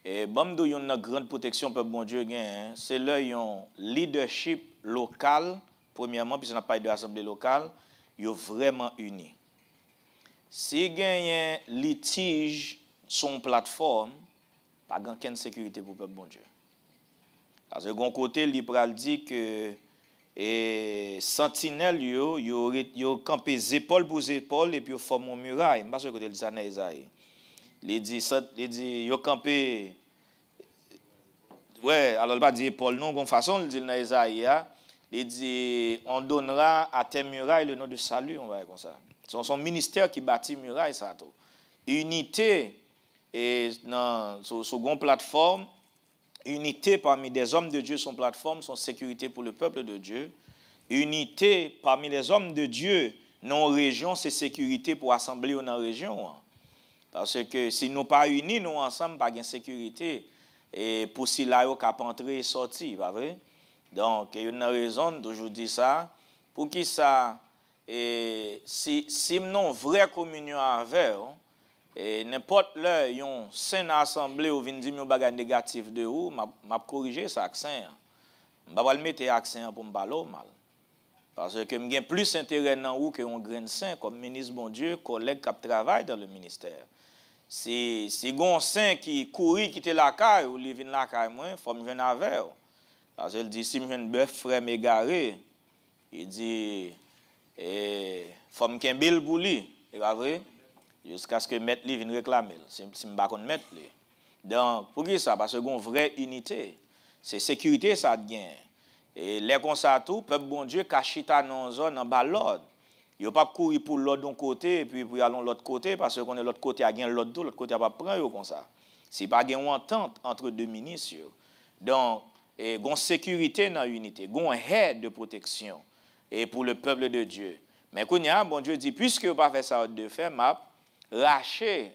D: Et bon, il y a une grande protection pour le bon Dieu. C'est là un leadership local, premièrement, puisqu'on n'a pas de l'assemblée locale, ils sont vraiment unis. Si il y a un litige sur une plateforme, pas de sécurité pour le peuple bon Dieu. Parce que d'un côté, l'Ibral dit que et sentinelle yo campé épaule pour épaule et puis yo forme une muraille parce que côté ça dans Isaïe il dit yo campé ouais alors il pas dit épaule non de façon il dit dans Isaïe il dit on donnera à tes murailles le nom de salut on va comme ça c'est son ministère qui bâtit muraille ça tout unité et dans sur une plateforme. Unité parmi des hommes de Dieu, son plateforme, son sécurité pour le peuple de Dieu. Unité parmi les hommes de Dieu, non région, c'est sécurité pour assembler dans la région. Parce que si nous pas unis, nous ensemble, pas de sécurité. Et pour si là, on peut entrer et sortir, pas vrai? Donc, il y a une raison, toujours dire ça. Pour qui ça, si nous avons une vraie communion avec eux, et n'importe là, yon saint assemblée ou vinn di yon bagay négatif de ou, m'a corriger ça accent. M'a pas le mettre accent pour me parler mal. Parce que m'gen plus intérêt dans ou que on grain saint comme ministre bon Dieu, collègue qui travaille dans le ministère. Si gon saint qui courir quitter la caille ou li vinn la caille moi, faut me venir avec. Parce qu'il dit si me vinn bœuf frère m'égaré, il dit faut me kembel pour lui, c'est pas vrai? Jusqu'à ce que maître lui vienne réclamer. Si je ne pas mettre lui. Donc, pour qui ça? Parce que une vraie unité. C'est sécurité, ça gagne. Et les comme ça tout, peuple bon Dieu, cachita dans zone en bas l'ordre. Il ne pas courir pour l'autre d'un côté et puis pour aller de l'autre côté parce qu'on est l'autre côté à gagner l'autre côté à pas prendre comme ça. C'est pas une entente entre deux ministres. Donc, une sécurité dans l'unité, une aide de protection et pour le peuple de Dieu. Mais quand bon Dieu dit puisque vous pas fait ça de faire map racher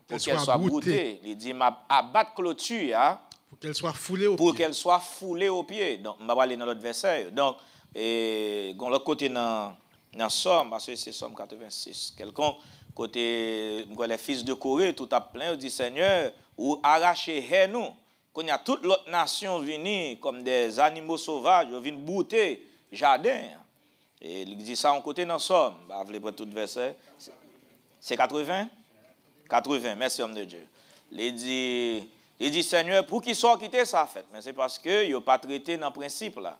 D: pour qu'elle soit broutée. Il dit abattre clôture
A: pour qu'elle soit foulée au pied.
D: Pour qu'elle soit foulée au pied. Donc, on va aller dans l'autre verset. Donc, l'autre côté dans Somme, parce que c'est Somme 86. Quelqu'un, côté les fils de Corée, tout à plein, il dit Seigneur, ou arrachez nous. Quand il y a toute l'autre nation venue comme des animaux sauvages, ils viennent brouter jardin. Et il dit ça en côté dans Somme. Bah, vous voulez prendre tout verset. C'est 80? 80, merci homme de Dieu. Il dit Seigneur, pour qu'il soit quitté, ça fait. Mais c'est parce que il n'a pas traité dans le principe là.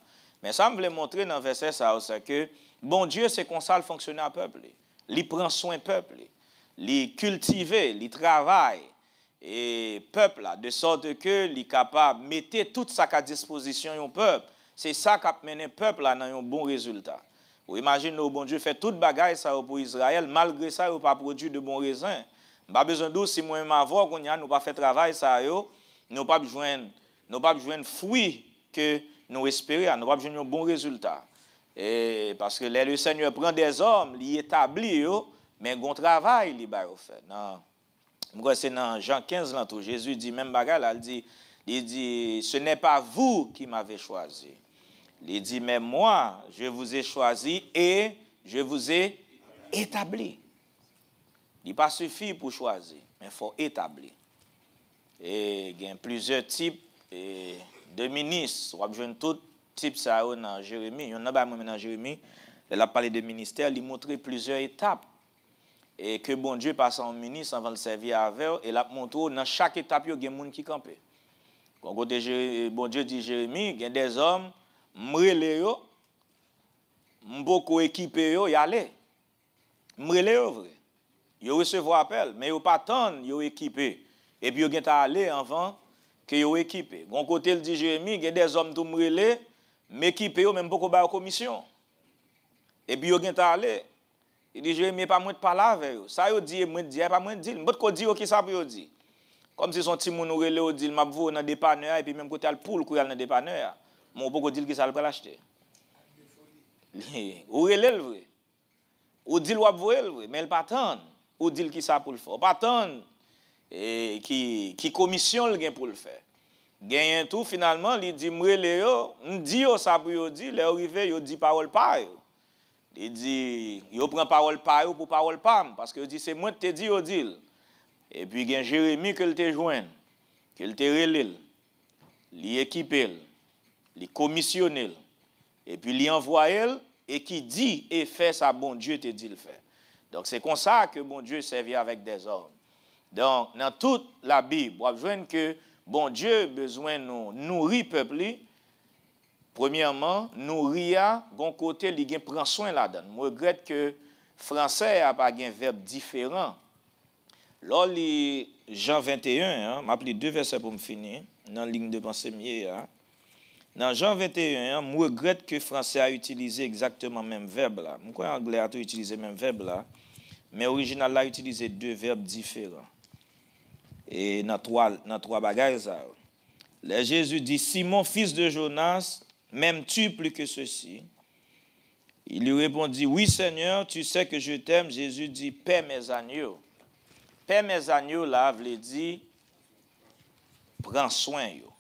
D: Mais ça me voulait montrer dans le verset ça, c'est que bon Dieu, c'est comme ça le fonctionne à peuple. Il prend soin peuple. Il cultive, il travaille. Et peuple là, de sorte que il est capable de mettre tout ça à disposition du peuple. C'est ça qui a mené peuple là dans un bon résultat. Vous imaginez, bon Dieu fait toute bagaille ça pour Israël, malgré ça, il n'a pas produit de bons raisins. Pas besoin d'où si moi-même avant qu'on y a, nous pas fait travail ça yo, nous pas besoin fruits que nous espérons, nous pas besoin de bons résultats. Et parce que le Seigneur prend des hommes, il établit yo, mais un travail il va faire. Non. C'est dans Jean 15 là tout Jésus dit même bagaille là, il dit ce n'est pas vous qui m'avez choisi. Il dit mais moi je vous ai choisi et je vous ai établi. Il pas suffit pour choisir, mais il faut établir. Et il y a plusieurs types de ministres. On va jouer tout type ça dans Jérémie. Il y en a pas dans Jérémie. Il a parlé de ministère, il montre plusieurs étapes. Et que bon Dieu passe en ministre avant de servir avec, et il a montré dans chaque étape, il y a des gens qui campent. Quand bon Dieu dit Jérémie, il y a des hommes, m'rele yo, m'boko équipé yo, y aller. M'rele yo vrai. Yo recevoir appel, mais yo pas attendre, yo équipé. Et puis yo gen ta aller avant que yo équipé. Gon côté il dit Jérémie, il y a des hommes tout m'rele, m'équipé yo même beaucoup ba commission. Et puis yo gen ta aller. Il dit Jérémie pas moi de parler avec yo. Ça yo dit moi dit pas moi dit. M'bot ko dit qui ça pour yo dit. Comme si son petit moun relé yo dit m'a vou dans dépanneur et puis même côté al poule ko yal dans dépanneur. Mon beaucoup dit que ça va l'acheter. Ou relé le vrai. Ou dit ou avouer le vrai, mais il pas attendre. Ou dit qui ça pour le faire. Pas attendre et qui commission le gain pour le faire. Gagne tout finalement, il dit m'relé yo, m'di yo ça pour yo dit, les arrivé yo dit parole pas yo. Il dit yo prend parole pas yo pour parole pas parce que yo dit c'est moi te dit yo dit. Et puis gagne Jérémie que te joindre, qu'il te relé, li équipé, li commissionné et puis li envoyé et qui dit et fait ça bon Dieu te dit le faire. Donc c'est comme ça que bon Dieu servit avec des hommes. Donc dans toute la Bible, on voit que bon Dieu besoin nous nourrir peuple. Premièrement, nourrir gon côté li gen prend soin là-dedans. Je regrette que français a pas un verbe différent. Là li Jean 21, m'a appelé deux versets pour me finir dans la ligne de pensée mieux. Dans Jean 21, je regrette que français a utilisé exactement le même verbe là. Je crois anglais a utilisé le même verbe là, mais original a utilisé deux verbes différents. Et dans trois bagages ça. Là Jésus dit Simon fils de Jonas, m'aimes-tu plus que ceci? Il lui répondit oui Seigneur, tu sais que je t'aime. Jésus dit paie mes agneaux. Paie mes agneaux là veut dire prends soin yo.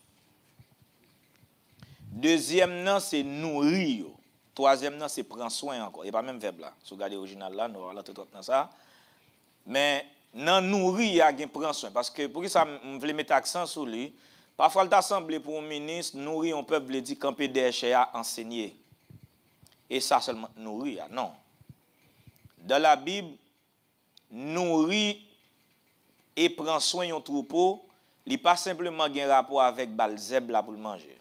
D: Deuxième nom c'est nourrir yo. Troisième nom c'est prendre soin encore. Il n'y a pas même verbe là. Si vous regardez l'original là, nous allons tout dans ça. Mais non nourrir, il y a un prendre soin. Parce que pour ça, je voulais mettre accent sur lui. Parfois, l'Assemblée pour un ministre, nourrir un peuple, veut dire camper des chers à enseigner. Et ça seulement nourrir, non. Dans la Bible, nourrir et prendre soin d'un troupeau, il n'est pas simplement un rapport avec Balzeb là pour le manger.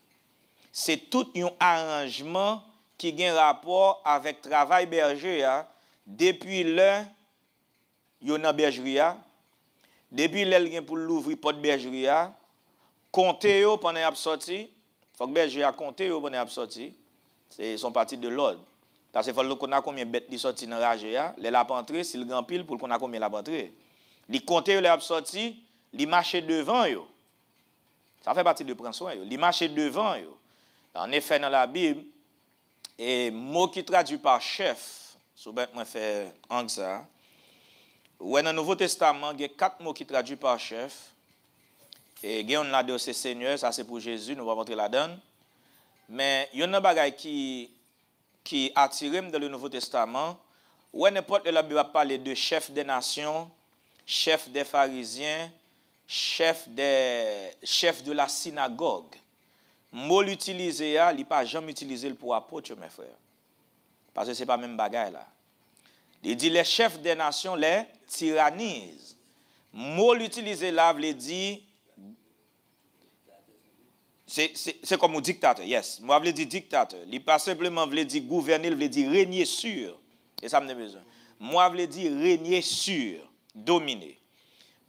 D: C'est tout un arrangement qui a un rapport avec le travail berger depuis le yon a bergerie depuis le pour l'ouvrir porte bergerie compter yo pendant y a sorti faut que berger a compter yo pendant y a sorti c'est son partie de l'ordre parce que faut qu'on a combien bêtes qui sorti dans rage les la entrer s'il grand pile pour qu'on a combien la entrer li compter yo les a sorti li marcher devant yo ça fait partie de prendre soin yo li marcher devant yo en effet dans la Bible et mot qui traduit par chef sous bête moi fait angle ça. Ouais, dans le Nouveau Testament, il y a 4 mots qui traduisent par chef. Et il y en a deux, c'est Seigneur, ça c'est pour Jésus, nous allons rentrer là-dedans. Mais il y a un bagage qui attire dans le Nouveau Testament. Ouais, n'importe la Bible va parler de chef des nations, chef des pharisiens, chef de la synagogue. Mot l'utiliser, il n'a pas jamais utilisé pour apôtre, mes frères. Parce que ce n'est pas le même bagage là. Il dit les chefs des nations les tyrannisent. Mot l'utiliser là veut dire C'est comme un dictateur, yes. Moi, je veux dire dictateur. Il pas simplement veut dire gouverner, il veut dire régner sur. Et ça me besoin. Moi, je veux dire régner sur, dominer.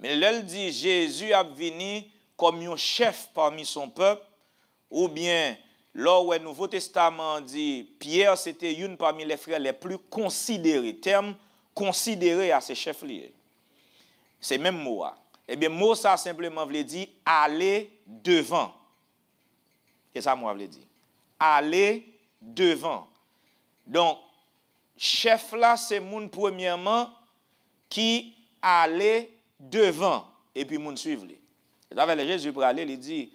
D: Mais là, il dit Jésus a venu comme un chef parmi son peuple, ou bien, là où le Nouveau Testament dit Pierre, c'était une parmi les frères les plus considérés. Terme considéré à ces chefs liés. C'est même mot. Eh bien, mot ça simplement veut dire aller devant. C'est ça, moi, je veux dire. Aller devant. Donc, chef là, c'est moun premièrement qui allait devant et puis moun suivre. Et avec Jésus pour aller, il dit,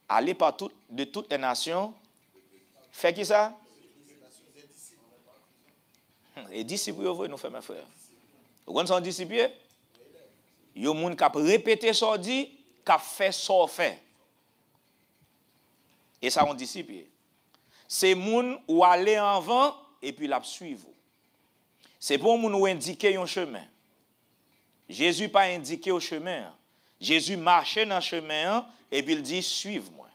D: allez partout de toutes les nations. Fait qui ça? Et disciples, vous nous fait mes frères. Vous connaissez un disciple? Il y a des gens qui ont répété ce qu'on dit, qui ont fait ce qu'on fait. Et ça, on disciple. C'est les gens qui aller en avant et puis la suivre. C'est pour les gens qui indiquer un chemin. Jésus n'a pas indiqué au chemin. Jésus marchait dans le chemin et puis il dit suive-moi.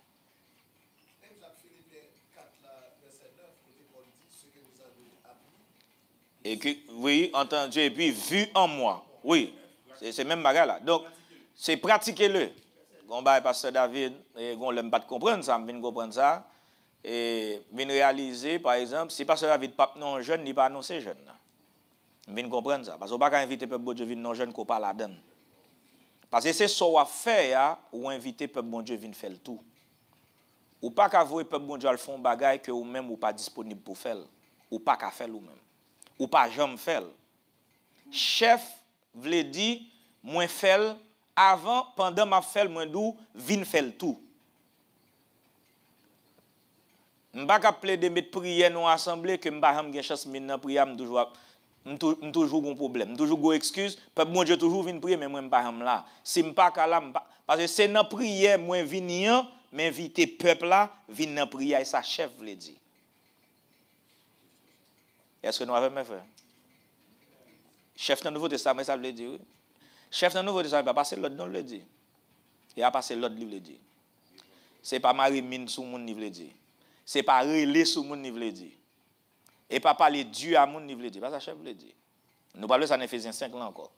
D: Et que, oui, entendu, et puis vu en moi. Oui, c'est même bagarre là. Donc, c'est pratiquer-le. On va pasteur David, et on l'aime pas de comprendre ça, on vient comprendre ça. Et vient réaliser, par exemple, si pasteur David pas non jeune, il pas annoncé jeune. On vient comprendre ça. Parce qu'on ne peut pas inviter le peuple de Dieu non jeune qu'on parle la donne. Parce que c'est ce qu'on fait, ou inviter le peuple de Dieu venir faire le tout. Ou pas qu'à voir le peuple de Dieu à faire un bagage que ou même ou pas disponible pour faire. Ou pas qu'à faire ou même. Ou pas jamais faire. Chef veut dire moi faire avant pendant m'a faire moi dou vinn faire tout. M'pa ka plaider mettre prière dans assemblée que m'pa ham gen chance min nan prière toujours un problème, toujours go excuse, peuple bon Dieu toujours vinn prier mais moi m'pa ham là. Si m'pa ka là parce que c'est dans prière moi vinn m'inviter peuple là vinn dans prière et ça chef veut dire. Est-ce que nous avons mes frères? Chef dans le Nouveau Testament, ça veut dire. Oui. Chef dans le Nouveau Testament, il va passer l'autre dans le dire. Il va passer l'autre livre, le dire. Ce n'est pas Marie Mine sous mon niveau, le dire. Ce n'est pas relais sous mon niveau, le dire. Et pas parler Dieu à mon niveau, le dire. Pas ça, chef, le dire. Nous parlons de ça dans Ephésiens 5 là encore.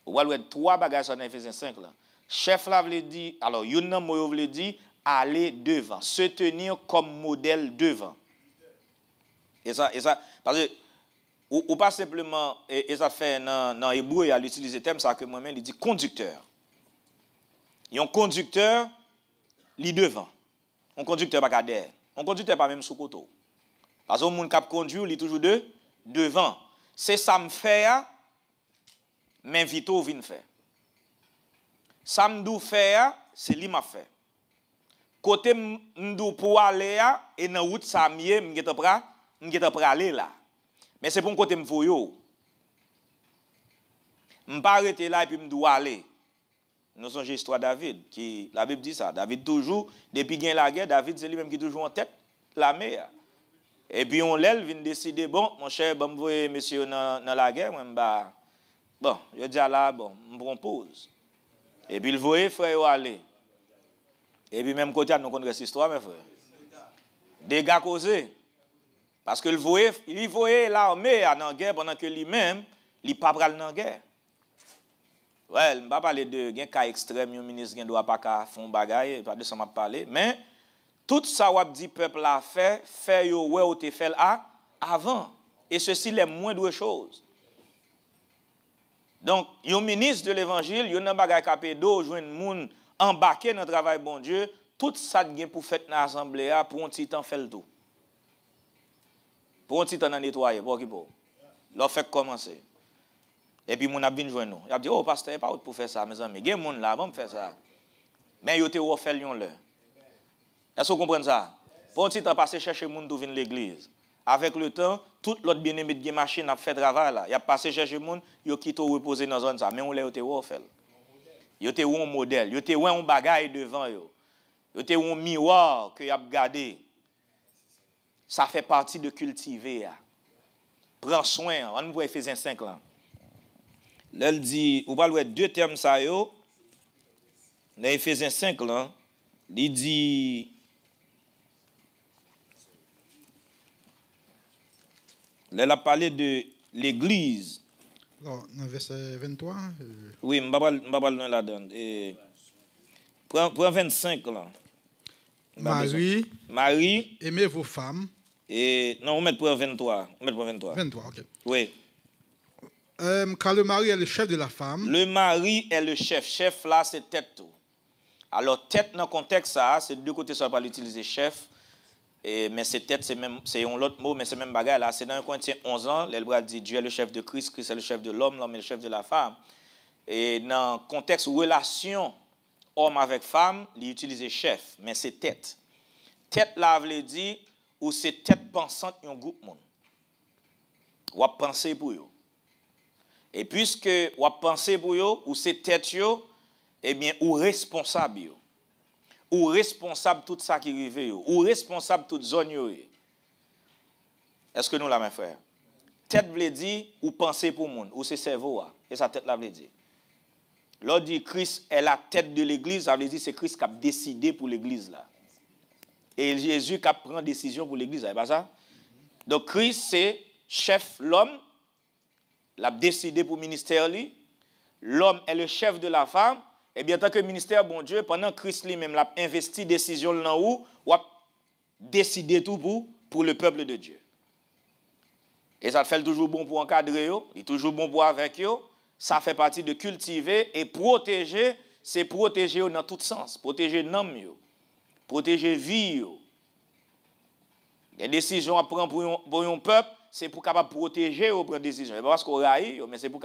D: Vous voyez trois bagages dans Ephésiens 5 là. Chef là veut dire, alors, il y a un mot veut dire, aller devant, se tenir comme modèle devant. Et ça, parce que, ou pas simplement, et ça fait dans hébreu, il a utilisé le terme, ça que moi-même, il dit conducteur. Il y a un conducteur, il est devant. Un conducteur pas derrière. Un conducteur pas même sous côté. Parce que le monde qui conduit, il est toujours devant. C'est ça me fait, m'invite au vin faire. Ça me dou faire, c'est lui m'a fait. Côté m'dou pour aller, et dans route ça mieux, m'geta pour aller là. Mais c'est pour un côté m'voyo. M'pas arrêter là et puis m'dois aller. Nous sommes l'histoire de David, qui la Bible dit ça. David toujours, depuis qu'il y a la guerre, David c'est lui-même qui est toujours en tête la mer. Et puis on l'aile vient décider bon, mon cher, bon m'voyer monsieur dans la guerre, moi m'ba bon, je dis là bon, m'prend pause. Et puis il voyait frère aller. Et puis même côté nous connaissons cette histoire mes frères. Dégâts causés. Parce que il voyait l'armée dans la guerre pendant que lui-même, il pas pral dans la guerre. Ouais, je ne vais pas parler de cas extrême, un ministre qui ne doit pas faire un bagage, pas de ça m'a parlé, mais tout ça que dit peuple a fait yo ouais ou te fait avant. Et ceci les moindres choses. Donc, un ministre de l'évangile, il y a un bagage capé d'eau, joindre moun embarqué dans le travail bon Dieu, tout ça gain pour faire dans l'assemblée pour un petit temps faire le tout. Pour un petit temps nettoyer, pour qui pour. Leur fait commencer. Et puis mon a bien joindre nous. Il a dit oh pasteur, pas pour faire ça mes amis. Il y a des gens là, vont faire ça. Mais yo te offert lion là. Est-ce que vous comprenez ça? Pour un petit temps passer chercher moun pour venir l'église. Avec le temps, tout l'autre bien-aimé de machine a fait travail là. Il a passé chercher moun, yo quitté reposer dans zone ça, mais on l'a yo te offert. Yo te un modèle, yo te un bagage devant yo. Yo te un miroir que y a regardé. Ça fait partie de cultiver. Prends soin. On voit Ephésiens 5 là. Là, il dit, on va voir deux termes ça yo. Dans Ephésiens 5 là, il dit Là, il a parlé de l'église.
A: Alors, dans le verset 23,
D: Oui, je ne vais pas parler là-dedans. Prends 25 là.
A: Marie,
D: Marie,
A: aimez vos femmes.
D: et non, on met pour 23. On met pour 23.
A: 23, ok.
D: Oui.
A: Car le mari est le chef de la femme.
D: Le mari est le chef. Chef là, c'est tête tout. Alors, tête dans le contexte, ça, c'est de deux côtés, ça va pas l'utiliser chef. Mais c'est tête, c'est un autre mot, mais c'est même bagarre là. C'est dans 1 Corinthiens 11 ans, l'Hébreu dit Dieu est le chef de Christ, Christ est le chef de l'homme, l'homme est le chef de la femme. Et dans le contexte relation homme avec femme, il utilise chef, mais c'est tête. Tête là, veut dire, ou c'est tête pensante d'un groupe monde. Ou à penser pour eux. Et puisque ou à penser pour eux, ou c'est tête yo, eh bien, ou responsable yo. Ou responsable tout ça qui arrive yo. Ou responsable toute zone yo. Est-ce que nous la, mes frères? Tête veut dire, ou penser pour monde, ou c'est cerveau. Et sa tête là veut dire. L'on dit Christ est la tête de l'église, ça veut dire c'est Christ qui a décidé pour l'église là. Et Jésus qui a pris décision pour l'église, c'est pas ça? Donc Christ c'est chef l'homme, l'a décidé pour le ministère lui. L'homme est le chef de la femme. Et bien tant que ministère bon Dieu, pendant Christ lui-même l'a investi décision là où ou a décidé tout pour le peuple de Dieu. Et ça fait toujours bon pour encadrer yo, il est toujours bon pour avec yo. Ça fait partie de cultiver et protéger, c'est protéger dans tout sens, protéger l'homme yo, protéger vie yo. Les décisions à prendre pour un peuple, c'est pour capable protéger ou prendre décision. C'est pas parce qu'on raille, mais c'est pour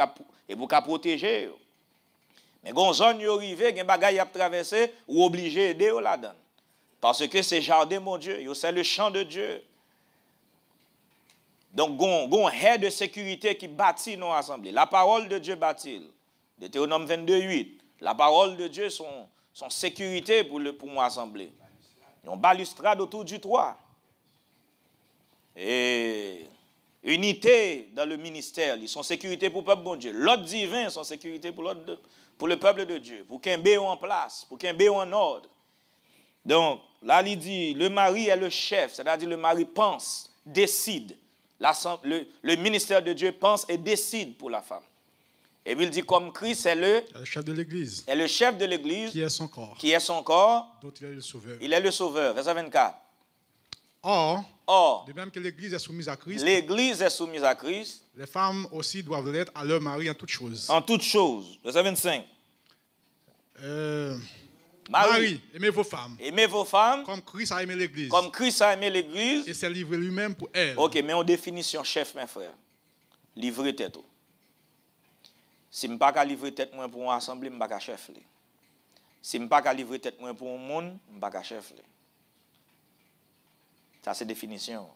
D: protéger. Mais quand zone yo arrivé, gen bagay a traversé ou obligé aider là-dedans. Parce que c'est jardin mon Dieu, c'est le champ de Dieu. Donc gon air de sécurité qui bâtit nos assemblées. La parole de Dieu bâtit. Deutéronome 22:8. La parole de Dieu son sécurité pour mon assemblée. On balustrade autour du toit. Et unité dans le ministère, ils sont sécurité pour le peuple bon Dieu. L'ordre divin, sont sécurité pour le peuple de Dieu, pour qu'un béo en place, pour qu'un béo en ordre. Donc, là, il dit, le mari est le chef, c'est-à-dire le mari pense, décide. Le ministère de Dieu pense et décide pour la femme. Et puis il dit, comme Christ est le
A: chef de l'église.
D: Est le chef de l'église.
A: Qui est son corps.
D: Qui est son corps.
A: Dont il est le sauveur.
D: Il est le sauveur. Verset 24.
A: Or, de même que l'Église est soumise à Christ,
D: l'Église est soumise à Christ,
A: les femmes aussi doivent l'être à leur mari en toutes choses.
D: En toutes choses. Verset 25.
A: Marie, aimez vos femmes.
D: Aimez vos femmes.
A: Comme Christ a aimé l'Église.
D: Comme Christ a aimé l'Église.
A: Et s'est livré lui-même pour elle.
D: Ok, mais en définition, chef, mes frères. Livrer tête. Si je ne peux pas livrer tête pour une assemblée, je ne peux pas chef. Si je ne peux pas livrer tête pour un monde, je ne peux pas chef. Ça, c'est définition.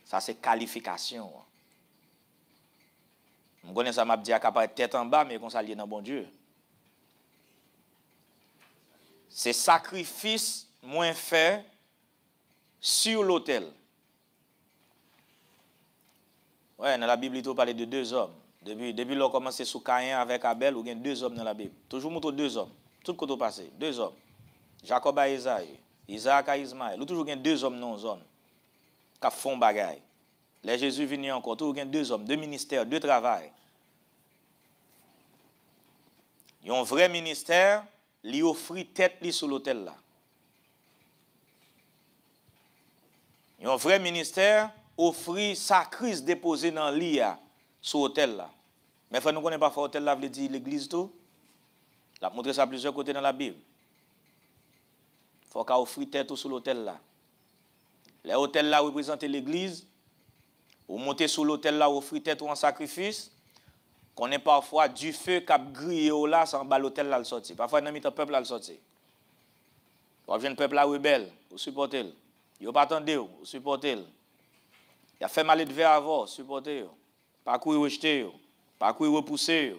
D: Ça, c'est qualification. Je connais ça, je dis à tête en bas, mais qu'on s'allie dans bon Dieu. C'est sacrifice moins fait sur l'autel. Ouais, dans la Bible, il parle de deux hommes. Depuis l'on commence sous Caïn avec Abel, il y a deux hommes dans la Bible. Toujours montre deux hommes. Tout côté passé, deux hommes. Jacob et Isaïe, Isaac et Ismaël. Il toujours deux hommes non hommes qui font bagaille. Les Jésus venu encore, toujours deux hommes, deux ministères, deux travail. Ils ont un vrai ministère, ils offrent tête sur l'autel là. Ils ont un vrai ministère, offrir sacrifice déposé dans l'IA sur l'hôtel là. Mais il nous connaît pas l'hôtel là, veut dire l'église tout. La montré ça à plusieurs côtés dans la Bible. Il faut qu'on offre tête sur l'hôtel là. Les hôtels là représentent l'église. Ou monter sur l'hôtel là, offrir tête ou en sacrifice. Qu'on est parfois du feu qui a grillé là, sans bas l'hôtel là le sortir. Parfois, il y a un peuple là le sortir. Parfois, un peuple là rebelle, vous supportez. Il n'a pas attendu, vous supportez. Il a fait mal de verre avant, supportez. Pas courir rejeter, pas courir repousser.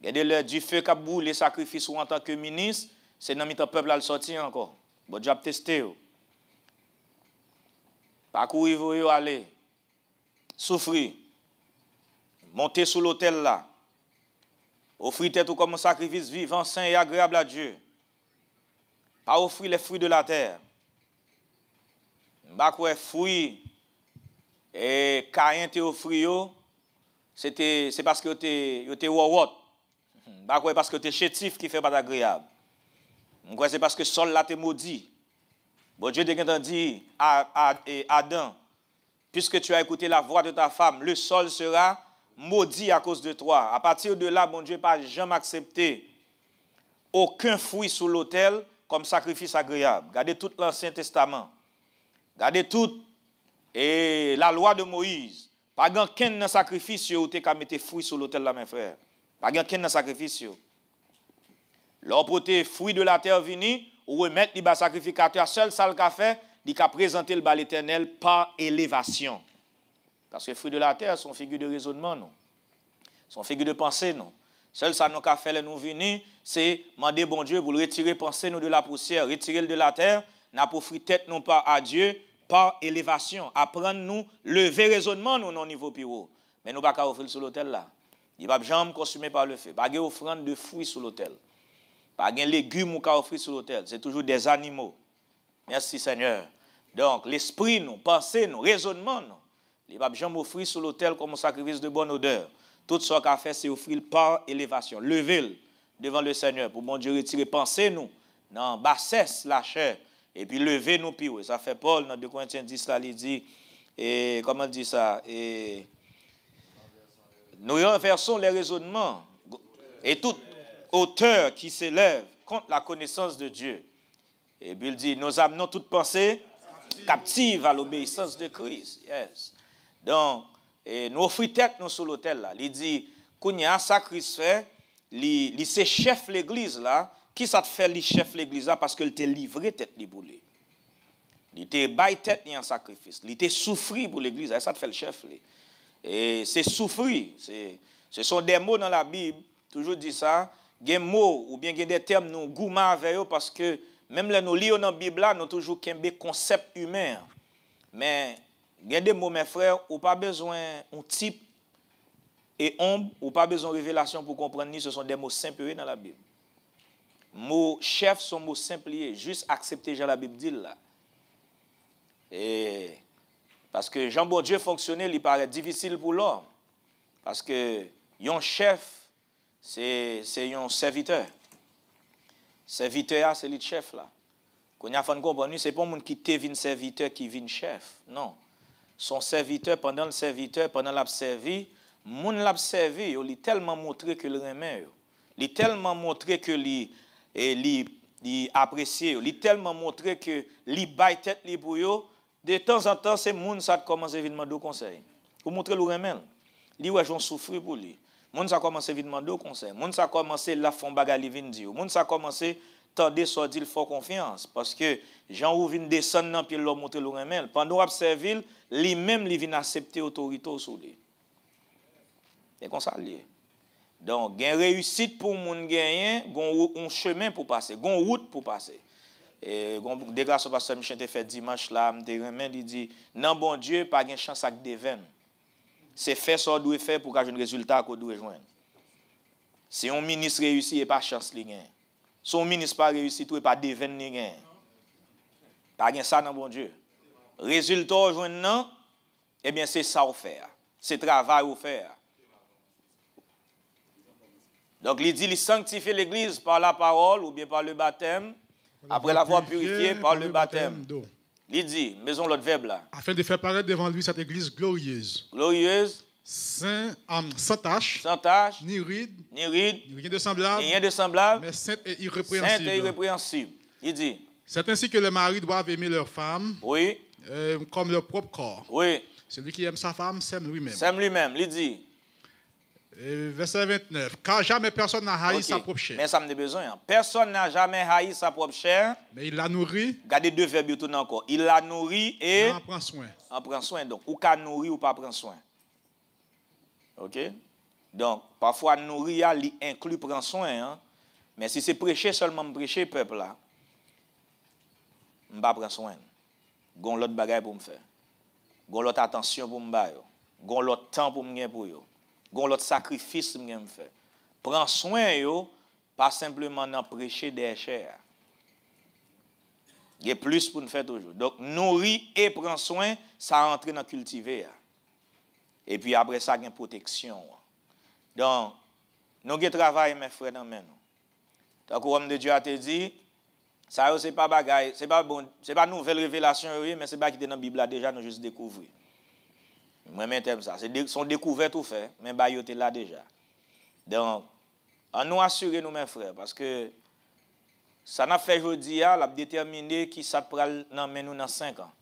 D: Regardez du feu qui a brûlé les sacrifices en tant que ministre, c'est dans le peuple là le sortir encore. Bon, j'ai testé. Pas courir vous aller. Souffrir. Monter sur l'autel là. Offrir tête comme un sacrifice vivant, saint et agréable à Dieu. Pas offrir les fruits de la terre. Pas quoi fruits et Caïn te offri yo, c'est parce que yo te wawot. Pas quoi parce que tu es chétif qui fait pas agréable. Moi c'est parce que sol là te maudit. Bon Dieu te dit à Adam, puisque tu as écouté la voix de ta femme, le sol sera maudit à cause de toi. À partir de là, bon Dieu pas jamais accepté aucun fruit sous l'autel comme sacrifice agréable. Regardez tout l'Ancien Testament. Regardez tout et la loi de Moïse. Pas qu'un sacrifice où tu as mis tes fruits sur l'autel là mes frères. Pas qu'un sacrifice. L'emporter fruit de la terre vini ou remettre les sacrificateur seul ça le fait, il a présenté le bas l'Éternel par élévation. Parce que fruit de la terre sont figures de raisonnement non. Sont figures de pensée non. Seul ça nous qu'a fait nous venir, c'est demander bon Dieu pour retirer pensée nous de la poussière, retirer le de la terre, n'a pour offrir tête non pas à Dieu par élévation, apprendre nous lever raisonnement nous au niveau plus haut. Mais nous pas qu'à offrir sur l'autel là. Il va jamais consommer par le feu. Pas de offrande de fruits sur l'autel. Pas de légumes ou qu'à offrir sur l'autel, c'est toujours des animaux. Merci Seigneur. Donc l'esprit nous, pensée nous, raisonnement nous, il va jamais offrir sur l'autel comme un sacrifice de bonne odeur. Tout ce qu'a fait, c'est offrir par élévation. Lever devant le Seigneur pour bon Dieu retirer pensée nous dans bassesse la chair et puis lever nous puis ça fait Paul dans 2 Corinthiens 10 là il dit et comment dit ça et nous renversons les raisonnements et toute hauteur qui s'élève contre la connaissance de Dieu. Et puis il dit nous amenons toute pensée captive à l'obéissance de Christ. Yes. Donc et nous offrons tête nous sur l'autel là. Il dit qu'on y a ça Christ fait, il c'est chef l'église là, qui ça te fait le chef l'église là parce qu'il t'a livré tête li pour lui. Il t'a bail tête ni en sacrifice. Il t'a souffri pour l'église, ça te fait le chef li. Et c'est souffrir, ce sont des mots dans la Bible, toujours dit ça, des mots ou bien des termes nous gourmand avec eux parce que même là nous lisons dans la Bible là, nous toujours des concepts humains. Mais il y a des mots, mes frères, ou pas besoin un type et ombre, ou pas besoin de révélation pour comprendre ni ce sont des mots simples dans la Bible. Mots chef sont mots simples, juste accepter Jean la Bible dit là. Et parce que Jean bon Dieu fonctionner, il paraît difficile pour l'homme. Parce que un chef, c'est un serviteur. Serviteur, c'est le chef là. Quand on a fait comprendre, c'est pas un qui devient serviteur qui devient chef. Non. Son serviteur, pendant le serviteur, pendant l'a servi, moun l'a servi, il a tellement montré que le remet. Il a tellement montré que il apprécie, il a tellement montré que il baille tête li pour yo. De temps en temps, c'est moun ça commence à demander conseil. Pour montrer le remet. Li ouais j'en souffre pour lui. Moun ça commence à demander conseil. Moun ça commence la fond bagarre li vinn dire. Moun ça commence tandis soit dit il faut confiance parce que Jean ou vinn descendre dans pied leur montrer le remet. Pendant observer lui-même il vient accepter autorité sur lui. C'est comme ça lié. Donc gain réussite pour moun gagner, gon un chemin pour passer, gon route pour passer. Et gon déclaration pasteur Michel te fait dimanche là, me remet il dit non bon Dieu pas gain chance avec devin. C'est faire ça doit faire pour avoir un résultat qu'on doit joindre. Si un ministre réussit et pas chance li gain. Si un ministre pas réussi tout et pas devin ni gain. Pas gain ça dans bon Dieu. Résultat joindre non, eh bien c'est ça ou faire. C'est travail ou faire. Donc il dit il sanctifie l'église par la parole ou bien par le baptême, après l'avoir purifié par le baptême. Il dit, maison l'autre verbe là.
A: Afin de faire paraître devant lui cette église glorieuse.
D: Glorieuse.
A: Sans tache.
D: Sans tache.
A: Ni ride.
D: Ni ride.
A: Rien de semblable.
D: Rien de semblable.
A: Mais sainte et irrépréhensible.
D: Sainte et irrépréhensible. Il dit.
A: C'est ainsi que les maris doivent aimer leur femme.
D: Oui.
A: Comme leur propre corps.
D: Oui.
A: Celui qui aime sa femme s'aime lui-même.
D: S'aime lui-même. Il dit.
A: Verset 29. Car jamais personne n'a haï sa propre chair.
D: Mais ça me besoin. Hein. Personne n'a jamais haï sa propre chair.
A: Mais il la nourrit.
D: Regardez deux verbes tout encore. Il la nourrit et
A: en prend soin.
D: En prend soin. Donc, ou qu'à nourrir ou pas prendre soin. OK? Donc, parfois, nourrir, il inclut prendre soin. Hein? Mais si c'est prêcher seulement, prêcher peuple là, je ne vais pas prendre soin. Gon l'autre bagaille pour me faire. Gon l'autre attention pour me faire. Gon l'autre temps pour me faire pour yo. Gon l'autre sacrifice pour me faire. Prends soin yo, pas simplement dans prêcher des chairs. Il y a plus pour nous faire toujours. Donc, nourrir et prendre soin, ça entre dans cultiver. Et puis après ça, il y a une protection. Donc, nous avons travaillé, mes frères, dans nous. Donc, l'homme de Dieu a te dit, ça, c'est pas bagaille, c'est pas bon, c'est pas nouvelle révélation, mais c'est pas qui était dans la Bible là, déjà, nous juste découvrir. Moi-même, j'aime ça. C'est son découverte tout fait, mais bah, il était là déjà. Donc, on nous assurer, nous, mes frères, parce que ça n'a fait aujourd'hui, l'a déterminé qui ça pral dans nous dans 5 ans.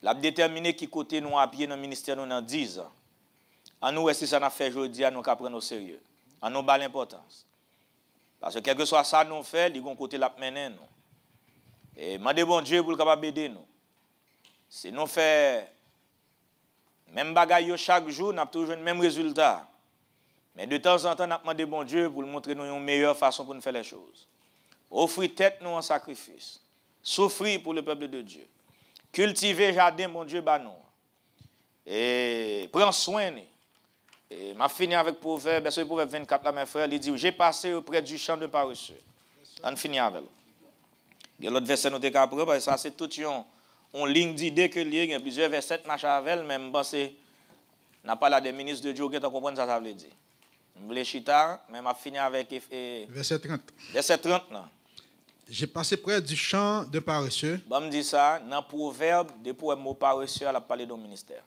D: L'a déterminé qui côté nous à pied dans le ministère nous dans 10 ans. On nous, si ça n'a fait aujourd'hui, nous qu'à prendre au sérieux. On nous bat l'importance. Parce que quel que soit ça nous fait, ils vont côté la mener nous. Et demandez bon Dieu pour le capable aider nous. Si nous fait même bagaille chaque jour, nous avons toujours le même résultat. Mais de temps en temps, nous demandons bon Dieu pour nous montrer nous une meilleure façon pour nous faire les choses. Offrir tête nous en sacrifice. Souffrir pour le peuple de Dieu. Cultiver jardin, mon Dieu, bah nous. Et prendre soin. Et m'a fini avec Proverbe, verset Proverbe 24 là, mes frères, il dit, j'ai passé auprès du champ de paresseux. On finit avec. Il y a l'autre verset nous décapre, parce que ça c'est tout une ligne d'idée que il y a plusieurs versets marche avec, même pensé n'a pas là des ministres de Dieu qui comprendre ça veut dire. M'blé chita, mais m'a fini avec
A: Verset 30.
D: Verset 30 là.
A: J'ai passé près du champ de paresseux.
D: Bon me dit ça, dans Proverbe, depuis le mot paresseux, elle a parlé de ministère.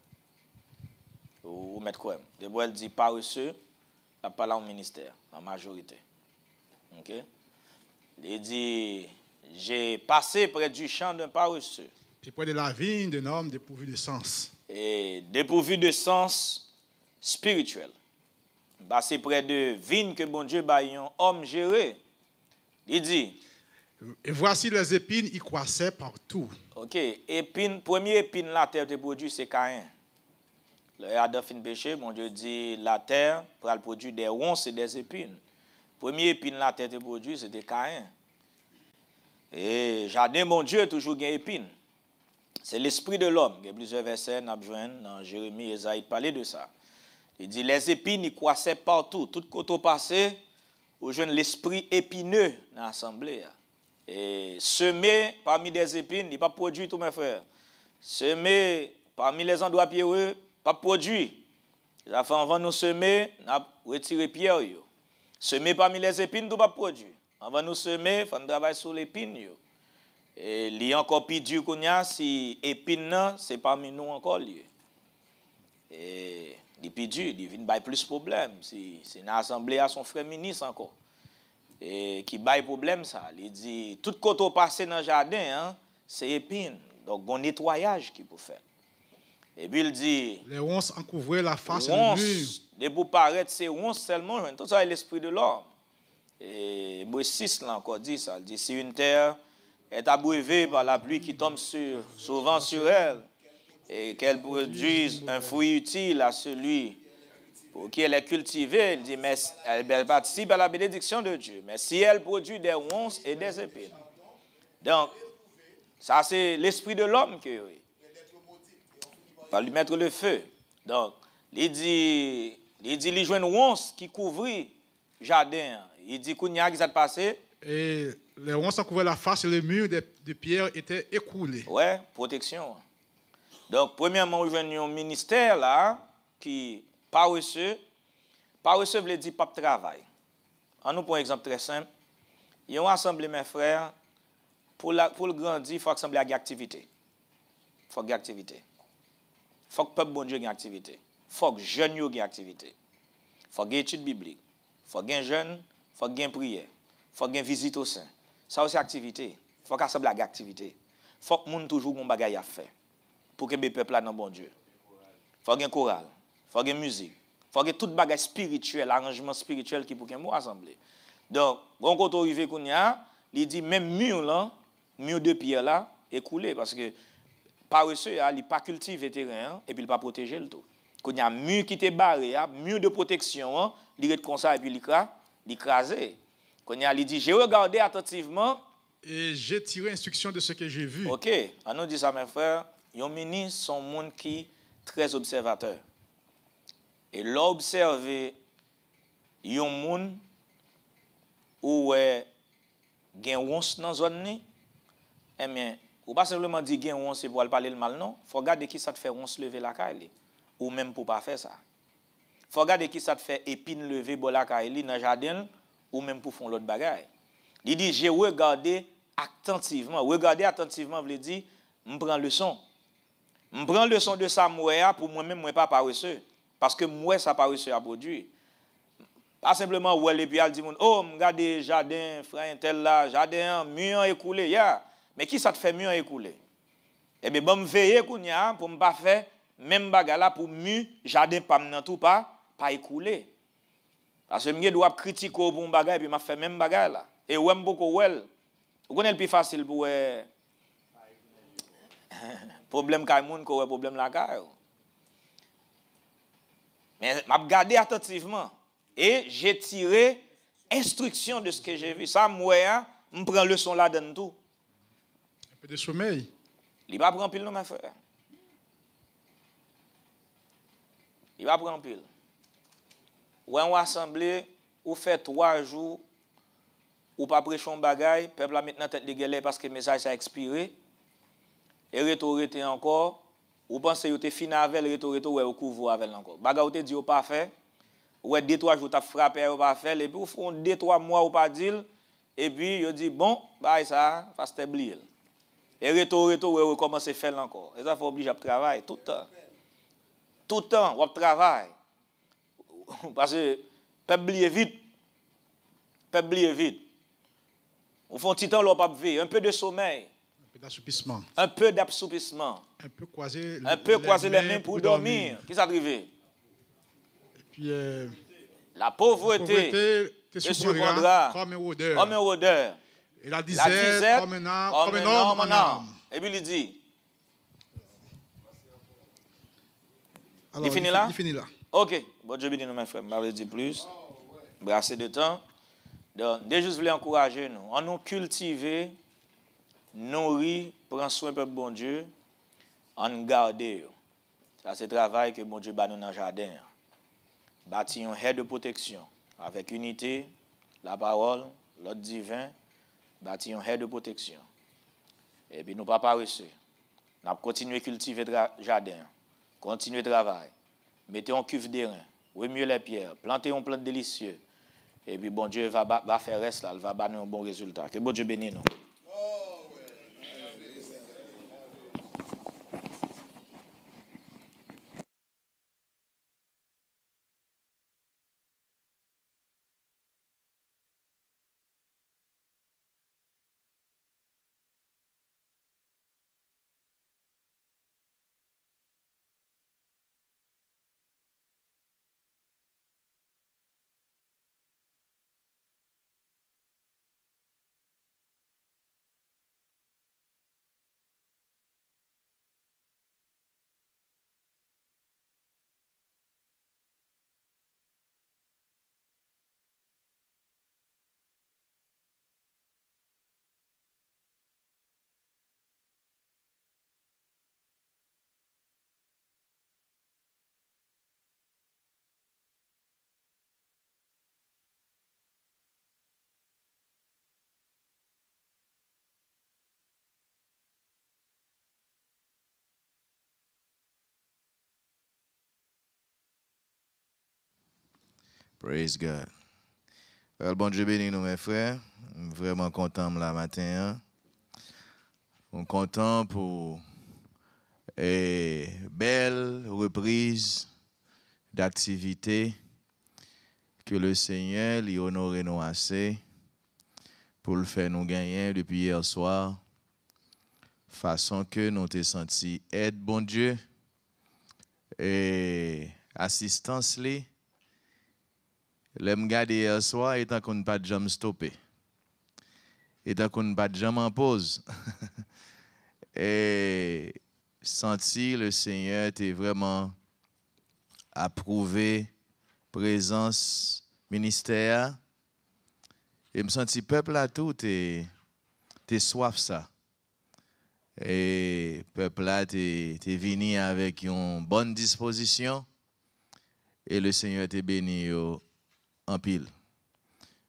D: Ou mettre quoi? Depuis elle dit paresseux, elle a parlé au ministère, en majorité. OK? Il dit, j'ai passé près du champ d'un paresseux.
A: Et près de la vigne d'un homme dépourvu de sens.
D: Et dépourvu de sens spirituel. Passé près de vigne que bon Dieu a un homme géré. Il dit,
A: et voici les épines, y croissaient partout.
D: OK, épine, premier épine la terre te produit, c'est Caïn. Le Adam fin péché, mon Dieu dit, la terre pour produire des ronces et des épines. Premier épine la terre te produit, c'était Caïn. Et jardin, mon Dieu, toujours gain épine. C'est l'esprit de l'homme. Il y a plusieurs versets dans Jérémie et Esaïe parler de ça. Il dit, les épines, y croissaient partout. Tout côté passé, au jeune l'esprit épineux dans l'assemblée. Et semer parmi des épines, il n'est pas produit, tous mes frères. Semer parmi les endroits pierreux, pas produit. La fin avant nous semer, nous retirer pierre. Semer parmi les épines, tout pas produit. Avant nous semer, il faut travailler sur l'épine. Et il y a encore plus dur qu'on y a, si épine, c'est parmi nous encore. Et il est plus dur, il vient plus de problèmes. Si une assemblée à son frère ministre encore. Et qui baille problème ça. Il dit, tout côté passé dans le jardin, hein, c'est épine. Donc, bon nettoyage qu'il faut faire. Et puis il dit,
A: les ronces en couvraient la face
D: ronces,
A: du mur.
D: de pour paraître, c'est ronces seulement. Tout ça est l'esprit de l'homme. Et Hébreux 6 là encore dit ça. Il dit, si une terre est abreuvée par la pluie qui tombe souvent sur elle, et qu'elle produise un fruit utile à celui pour qui elle est cultivée, il dit, mais elle participe à la bénédiction de Dieu. Mais si elle produit des ronces et des épines. Donc, ça c'est l'esprit de l'homme qui oui. Pas lui mettre le feu. Donc, il dit, il joue une ronce qui couvrit le jardin. Il dit, qu'il y a qui s'est passé.
A: Et les ronces en couvraient la face et le mur de pierre était écroulé.
D: Ouais, protection. Donc, premièrement, on joue un ministère là, qui, paresseux veut dire pas de travail. On nous prend un exemple très simple. Il y a une assemblée, mes frères, pour le grandir, il faut assembler avec activité. Il faut qu'il activité. Il faut que le peuple bon Dieu ait activité. Il faut que les jeunes aient activité. Il faut qu'il y ait études bibliques. Il faut qu'il y ait jeunes, il faut qu'il y ait prière. Il faut qu'il y ait visite au sein. Ça aussi activité. Il faut qu'assembler avec activité. Il faut que les gens toujours un bagage à faire pour que le peuple là dans bon Dieu. Il faut qu'il y ait chorale. Il faut qu'il y ait musique. Il faut qu'il y ait tout bagage spirituel, arrangement spirituel qui pour qu'il y ait assemblée. Donc, quand on arrive qu'on y a, il dit même mur là, mur de pierre là, écoulé parce que paresseux, il n'est pas cultivé terrain et puis il pas protégé le tout. Quand il y a un mur qui est barré, mur de protection, il est comme ça et puis il écrasé. Quand il dit, j'ai regardé attentivement.
A: Et j'ai tiré instruction de ce que j'ai vu.
D: OK, on nous dit ça, mes frères. Les ministres sont monde qui est très observateur. Et l'observer, il y a un monde où il y a un once dans la zone, eh bien, ou pas simplement dire qu'il y a un once pour parler le mal, non. Il faut regarder qui ça te fait once lever la caille. ou même pour pas faire ça. Faut regarder qui ça te fait épine lever bola kaili dans jardin ou même pour faire l'autre bagaille. Il dit j'ai regardé attentivement. Regarder attentivement veut dire me prend leçon. Me prend leçon de ça moi pour moi-même moi pas paresseux parce que moi ça paresseux à produire. Pas simplement ouais et puis elle dit oh regarder jardin frère tel là jardin mur écoulé ya mais qui ça te fait mur écoulé? Eh bien bon me veiller kounya pour me pas faire même bagarre là pour mur jardin pas nan tout pas écoulé. Parce que je dois critiquer pour un bagage et puis m'a fait même bagage là. Et ouais beaucoup ouais. Vous connaissez le plus facile pour problème kay moun ko problème la kay. Mais m'a regardé attentivement et j'ai tiré instruction de ce que j'ai vu. Ça moi me prend leçon là dedans tout.
A: Un peu de sommeil.
D: Il va prendre pile non mes frères. Il va prendre pile. Ou en assemblée ou fait 3 jours ou pas prêcher un bagage, peuple a maintenant tête de gueule parce que le message a expiré. Et retourner encore, ou pensez que vous êtes fini avec le retour ou couvre avec encore. Bagage te dit ou pas fait, ou 2-3 jours t'as frappé ou pas fait et puis ou font 2-3 mois ou pas dire et puis vous dit bon, bah ça va s'établir. Et retour ou recommence faire encore. Et ça faut obligé à travailler tout le temps. Tout le temps on travaille. Parce que peuple oublier vite. Peuple oublier vite. On fait un petit temps l'on pas veiller, un peu de sommeil.
A: Un peu d'assoupissement.
D: Un peu d'assoupissement.
A: Un peu croiser
D: les mains pour dormir. Qu'est-ce qui arrive?
A: Et puis
D: la pauvreté te surprendra
A: comme un
D: odeur.
A: Et la disette comme un homme en âme.
D: Et puis il dit.
A: Alors,
D: il finit là?
A: Il finit là.
D: Ok. Bon Dieu bénisse nous, mes frères. Je ne vais pas dire plus. Assez de temps. Donc, déjà, je voulais encourager nous. On nous cultiver, nourrir, prendre soin de bon Dieu, en garder. Ça, c'est le travail que bon Dieu bat nous dans le jardin. Bâtir un aire de protection avec unité, la parole, l'ordre divin, bâtir un aire de protection. Et puis, nous ne pas paresseux. Nous allons continuer à cultiver le jardin, continuer le travail, mettez un cuve d'airain, remuez les pierres, plantez un plant délicieux. Et puis, bon Dieu va faire reste là, il va donner un bon résultat. Que bon Dieu bénisse nous.
E: Praise God. Well, bon Dieu bénisse nous, mes frères. Vraiment content là matin. On est content pour une belle reprise d'activité que le Seigneur lui honore nous assez pour le faire nous gagner depuis hier soir. Façon que nous t'ai senti aide, bon Dieu, et assistance li. L'aime garder hier soir, et tant qu'on n'a pas de jambe stoppé. Et tant qu'on n'a pas de jambe en pause. Et senti le Seigneur t'est vraiment approuvé, présence, ministère. Et me senti peuple là tout, t'es soif ça. Et peuple là, t'es venu avec une bonne disposition. Et le Seigneur t'est béni en pile.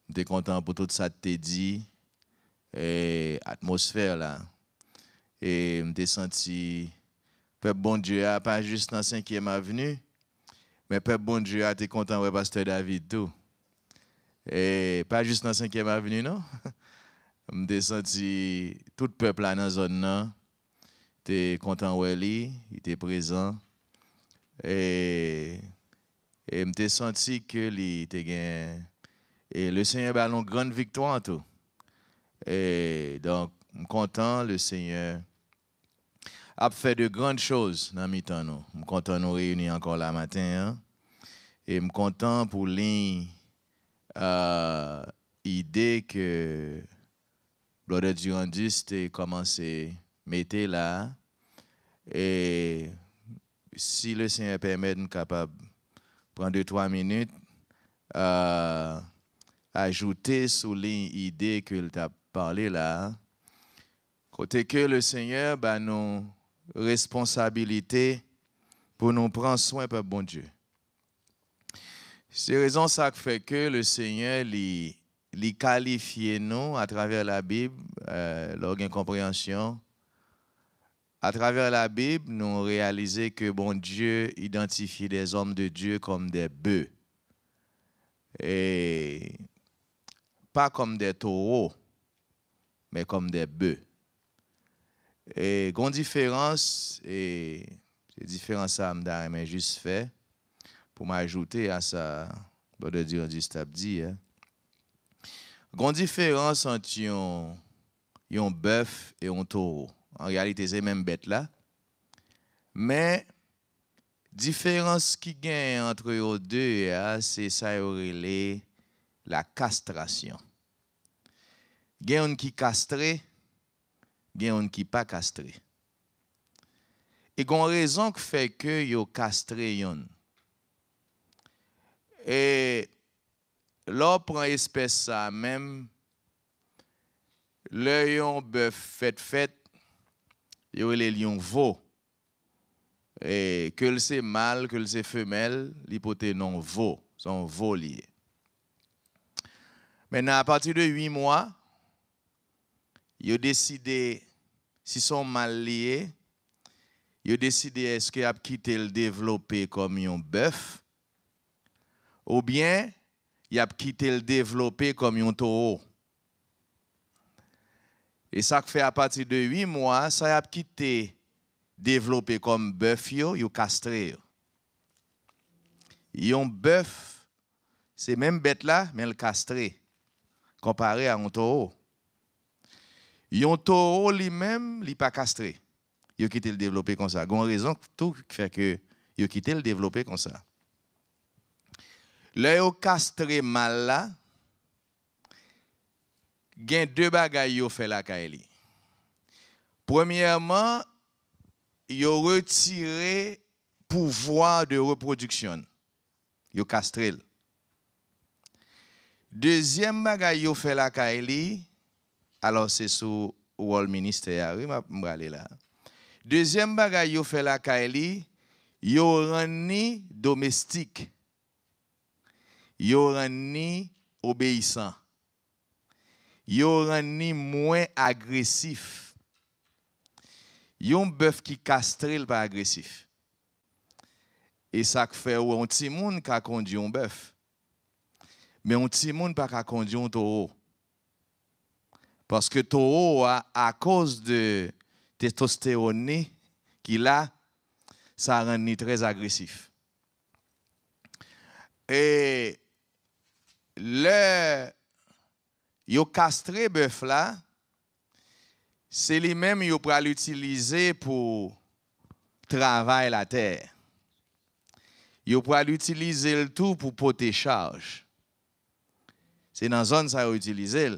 E: J'étais content pour tout ça que t'es dit. Et atmosphère là. Et m'étais senti Peuple bon Dieu, pas juste dans 5e avenue, mais peuple bon Dieu, t'es content ouais pasteur David tout. Et pas juste dans 5e avenue non. Me senti tout peuple là dans la zone là. T'es content ouais il était présent. Et me senti que il était gain et le Seigneur a une grande victoire tout. Et donc je suis content le Seigneur a fait de grandes choses dans mi temps nous. Je suis content de nous réunir encore là matin hein? Et je suis content pour l'idée que Brother Durandus a commencé à mettre là. Et si le Seigneur permet, nous sommes capables de prendre 2-3 minutes, ajouter sur l'idée que tu as parlé là. Côté que le Seigneur a nos responsabilités pour nous prendre soin par bon Dieu. C'est raison ça qui fait que le Seigneur lui qualifie nous à travers la Bible, l'organe compréhension. À travers la Bible, nous réalisons que bon Dieu identifie des hommes de Dieu comme des bœufs. Et pas comme des taureaux, mais comme des bœufs. Et il y a une différence, et c'est différent ça, mais juste fait, pour m'ajouter à ça, de dire du stabdi. Il y a une différence entre un bœuf et un taureau. En réalité, c'est même bête là. Mais différence qui gagne entre eux deux, c'est ça la castration. Il y a un qui castré, il y a un qui pas castré. Et il y a une raison qui fait que yo castré yon. Et là, prend espèce ça même, le yon bœuf fait, yo les lions veau. Et que c'est mâle, que c'est femelle, l'hypothèse non veau, sont veaux liés. Maintenant, à partir de 8 mois, ils décidé, si sont mal liés, ils décidé est-ce qu'ils a quitté le développer comme un bœuf, ou bien ils a quitté le développer comme un taureau. Et ça fait à partir de 8 mois, ça a quitté développé comme bœuf, yo castré. Yon bœuf, c'est même bête là, mais le castré, comparé à un taureau. Yon taureau lui-même, il pas castré. Yo quitté le développer comme ça. Il y a une raison tout qui fait que yo quitté le développer comme ça. Là, yo castré mal là, gen 2 bagages yo fait la kaeli. Premièrement, yo retiré pouvoir de reproduction. Yo castré. Deuxième bagage yo fait la kaeli, alors c'est sous wall ministère, oui, m'a aller là. Deuxième bagage yo fait la kaeli, yo rend domestique. Yo rend obéissant. Yo rend moins agressif. Yon bœuf qui castré pas agressif. Et ça fait un petit monde qui a conduit un bœuf. Mais un petit monde pas qui conduit un taureau. Parce que taureau à cause de testostérone qu'il a, ça rend très agressif. Et le yo castré bœuf là, c'est lui-même qui peut l'utiliser pour travailler la terre. Il peut l'utiliser le tout pour porter charge. C'est dans la zone ça utiliser.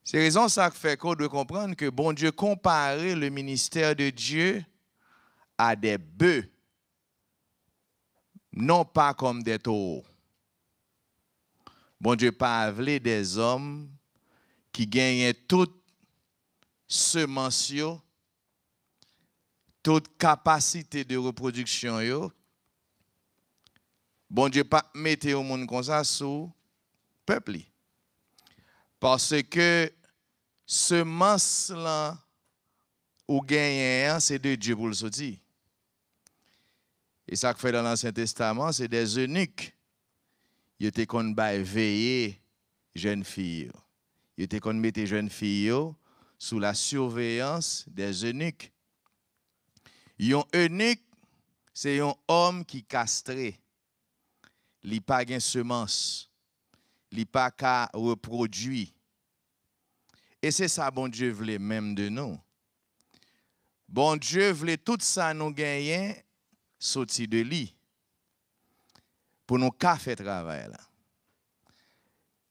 E: C'est raison ça fait qu'on doit comprendre que bon Dieu compare le ministère de Dieu à des bœufs, non pas comme des taureaux. Bon Dieu pas voulu des hommes qui gagnent toute semence, toute capacité de reproduction, bon Dieu pas mettre au monde comme ça sous peuple. Parce que semence là ou gagné, c'est de Dieu pour le sortir. Et ça que fait dans l'Ancien Testament, c'est des eunuques. Ils étaient qu'on veiller jeunes filles. Ils étaient qu'on mettait jeunes filles sous la surveillance des eunuques. Un eunuque, c'est un homme qui castré. Il n'a pas de semence. Il n'a pas qu'à reproduire. Et c'est ça, bon Dieu voulait même de nous. Bon Dieu voulait tout ça nous gagner, sortir de lui. Pour nous faire travail là.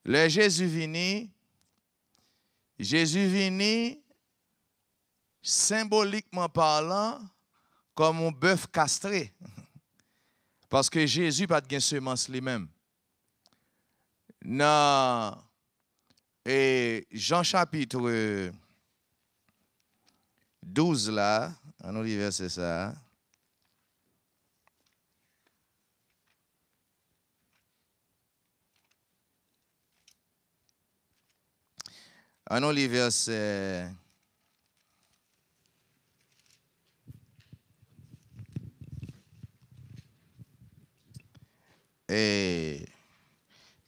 E: Le Jésus vini, symboliquement parlant, comme un bœuf castré. Parce que Jésus n'a pas de semence lui-même. Dans Jean chapitre 12 là, on lit verset ça. On lit verset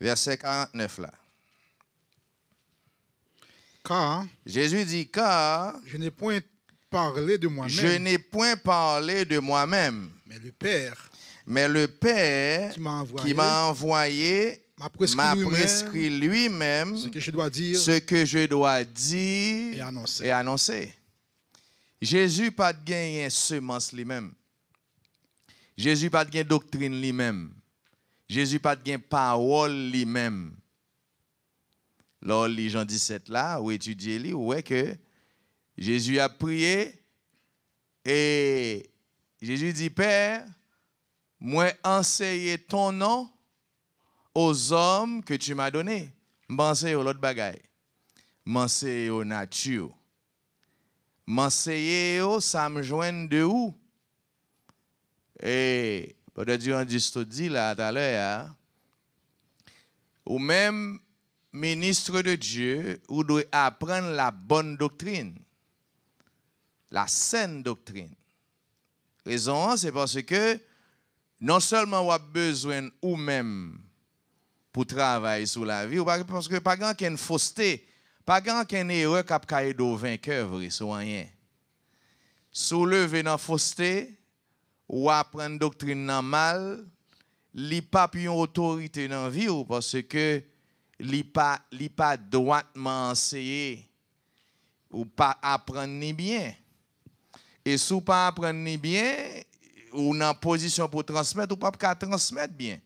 E: verset 49 là.
A: Car
E: Jésus dit, car
A: je n'ai point parlé de moi-même.
E: Je n'ai point parlé de moi-même,
A: Mais le Père
E: mais le Père
A: qui m'a
E: envoyé
A: m'a
E: m'a
A: prescrit
E: prescrit lui-même
A: ce que je dois dire
E: ce que je dois dire
A: et annoncer.
E: Jésus pas de gagner semence lui-même. Jésus pas de gagner doctrine lui-même. Jésus pas de gagner parole lui-même. Lors les Jean 17 là, où étudier lui, ouais que Jésus a prié et Jésus dit, Père, moi enseigner ton nom aux hommes que tu m'as donnés. M'enseigner l'autre bagaille. M'enseigner aux nature. M'enseigner ça me joint de où? Et peut-être Dieu en dit là tout à l'heure, ou même ministre de Dieu, ou doit apprendre la bonne doctrine, la saine doctrine. Raison, c'est parce que non seulement on a besoin ou même pour travailler sur la vie, parce que pas grand qu'une fausseté, pas grand qu'une erreur qui a caillé de vainqueur, vrai, c'est rien. Soulever dans fausseté, ou apprendre doctrine dans mal, li pas une autorité dans la vie, parce que li pas droitement enseigné, ou pas apprendre ni bien. Et si vous pas apprendre ni bien, ou dans position pour transmettre, ou pas transmettre bien.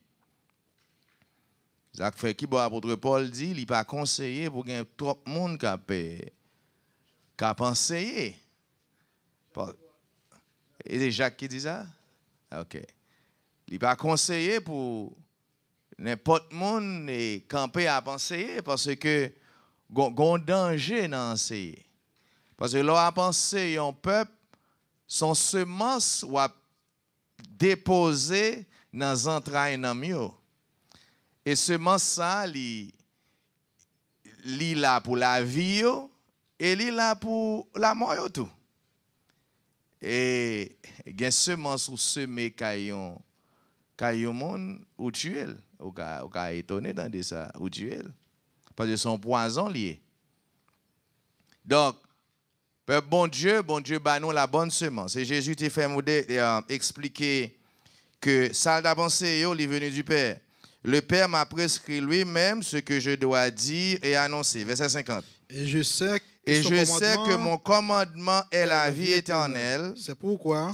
E: Ça fait qui apôtre Paul dit, il pas conseillé pour qu'il y ait trop de monde qui a enseigné. Et c'est Jacques qui dit ça? OK. Il pas conseillé pour n'importe qui monde et camper à enseigner parce que gon danger dans enseigner. Parce que là à penser un peuple son semence ou déposer dans les entrailles dans mieux. Et semence ça li là pour la vie et li là pour la mort tout. Et gen semence ou semer caillon monde ou tuer ou ka étonné dans de ça ou tuer parce que son poison lié. Donc bon Dieu bah nous la bonne semence. Et Jésus t'a fait expliquer que ça d'a pensé il est venu du Père. Le Père m'a prescrit lui-même ce que je dois dire et annoncer. Verset 50.
A: Et je sais
E: que mon commandement est la vie éternelle.
A: C'est pourquoi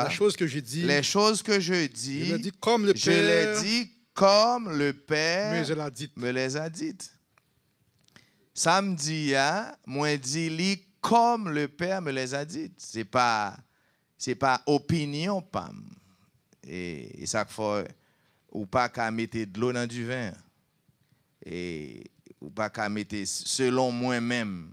E: les choses que je dis,
A: je les dis comme le Père
E: me les a dites. Samedi, moi dit li comme le Père me les a dites. C'est pas opinion pam. Et ça faut ou pas qu'à mettre de l'eau dans du vin. Et ou pas qu'à mettre selon moi-même.